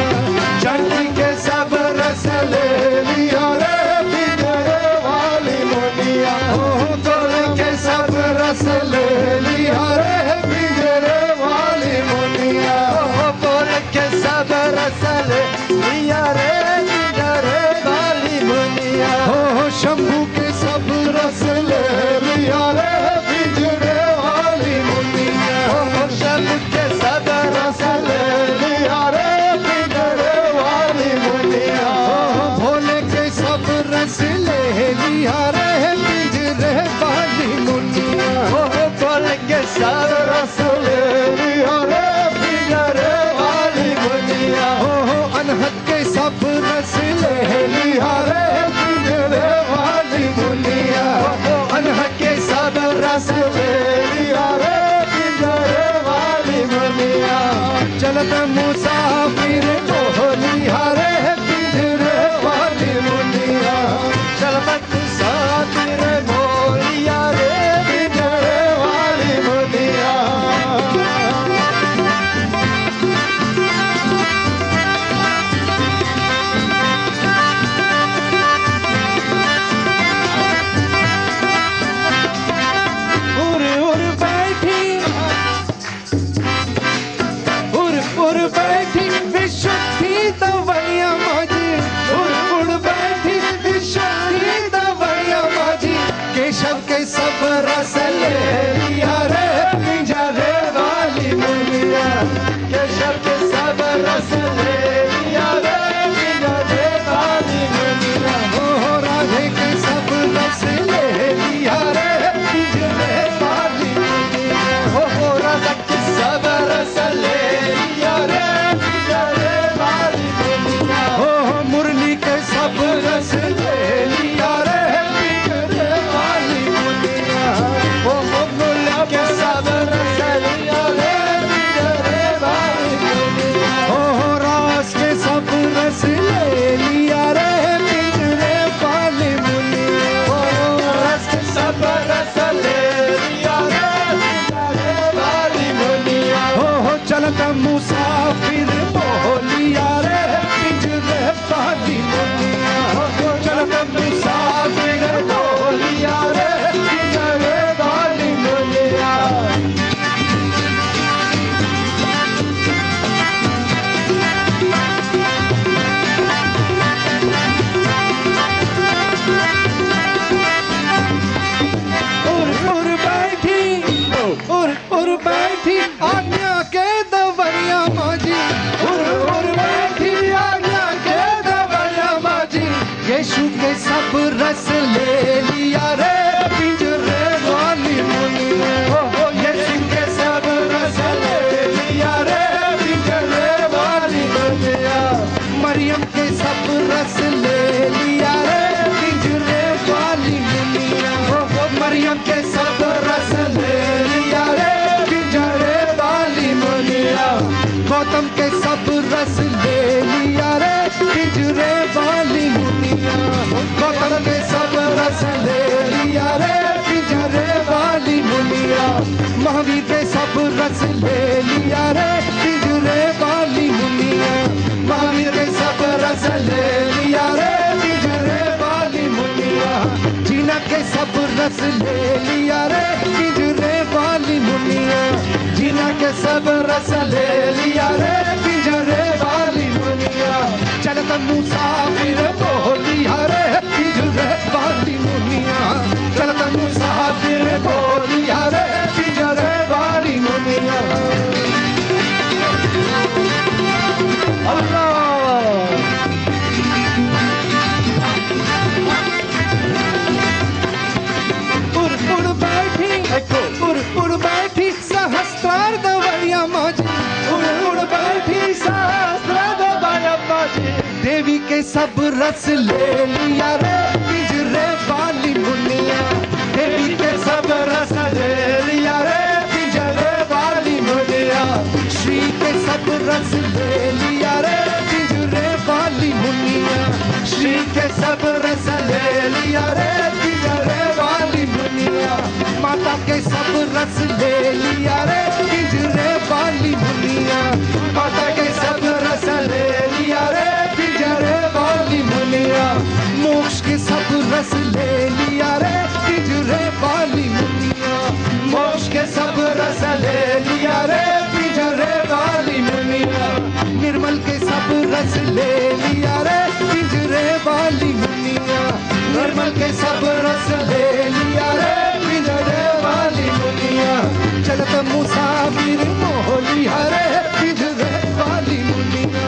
[SPEAKER 6] जानकी के सब रस ले लिया रे पिंजरे वाली मुनिया ओ तोल के सब रस ले लिया रे पिंजरे वाली मुनिया ओ तोल के सब रस ले लिया रे पिंजरे वाली मुनिया ओ शंभू के सब रस ले लिया रे पिंजरे वाली मुनिया ओ शंभू के सब रस ले लिया रे पिंजरे वाली मुनिया भोले के सब रस ले लिया रे पिंजरे वाली मुनिया ओ भोले के सब रस ले लिया रे पिंजरे वाली मुनिया ओ अनहद के सब रस ले लिया रे पिंजरे वाली मुनिया ओ अनहद के सब रस ले लिया रे पिंजरे वाली मुनिया चलत मुसाफिर बोलिया रे पिंजरे वाली मुनिया चलत मुसाफिर बोलिया रे पिंजरे वाली मुनिया रस ले लिया रे पिंजरे वाली मुनिया महावीर के सब रस ले लिया रे पिंजरे वाली मुनिया जीना के सब रस ले लिया रे पिंजरे वाली मुनिया जीना के सब रस ले लिया रे पिंजरे वाली मुनिया चलत मुसाफिर बोलिया रे पिंजरे वाली मुनिया चलत मुसाफिर बोलिया रे पिंजरे वाली मुनिया अल्लाह उड़ बैठी सहस्त्रार दवैया माजी उड़ बैठी सहस्त्रार दवैया माजी देवी के सब रस ले लिया रे पिंजरे वाली मुनिया देवी के सब रस ले लिया रे पिंजरे वाली मुनिया श्री के सब रस ले लिया रे पिंजरे वाली मुनिया श्री के सब रस ले लिया रे पिंजरे वाली मुनिया माता के सब रस ले लिया रे पिंजरे वाली मुनिया माता के सब रस ले लिया रे पिंजरे वाली मुनिया मोक्ष के सब रस ले लिया रे पिंजरे वाली मुनिया मोक्ष के सब रस ले लिया रे पिंजरे वाली मुनिया निर्मल के सब रस ले लिया रे पिंजरे वाली मुनिया निर्मल के सब रस ले लिया रे पिंजरे वाली मुनिया चलत मुसाफिर बोलिया रे पिंजरे वाली मुनिया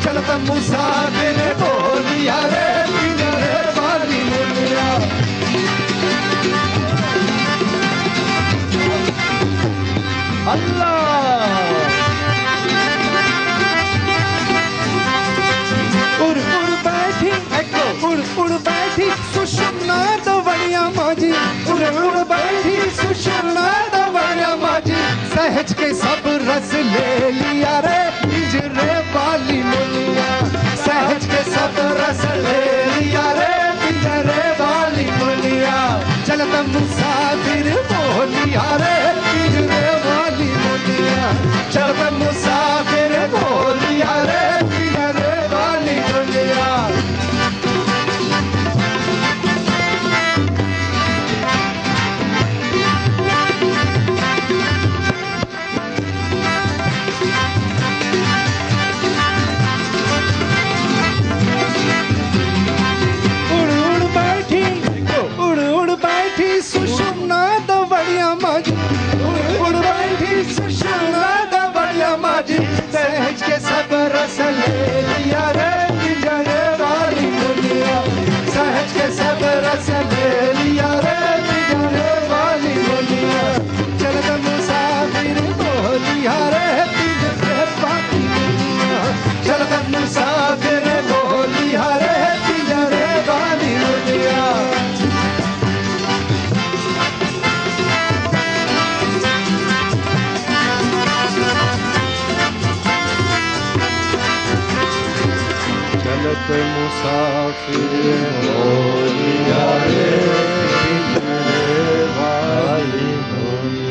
[SPEAKER 6] चलत मुसाफिर बोलिया रे पिंजरे वाली मुनिया अल्लाह उड़ बैठी सुषुम्ना दवैया माजी उड़ बैठी सुषुम्ना दवैया माजी सहज के सब रस ले लिया रे पिंजरे वाली मुनिया सहज के सब रस ले लिया रे पिंजरे वाली मुनिया चलत मुसाफिर बोलिया रे पिंजरे वाली मुनिया चलत मुसाफिर बोलिया रे पिंजरे वाली मुनिया सुषुम्ना दवैया माजी उड़ बैठी सुषुम्ना दवैया माजी सहज के सब रस ले लिया रे पिंजरे वाली मुनिया सहज के सब रस ले लिया रे पिंजरे वाली मुनिया चलत मुसाफिर बोलिया रे पिंजरे वाली मुनिया चलत मुसाफिर बोलिया रे पिंजरे वाली मुनिया चलत मुसाफिर बोलिया रे पिंजरे वाली मुनिया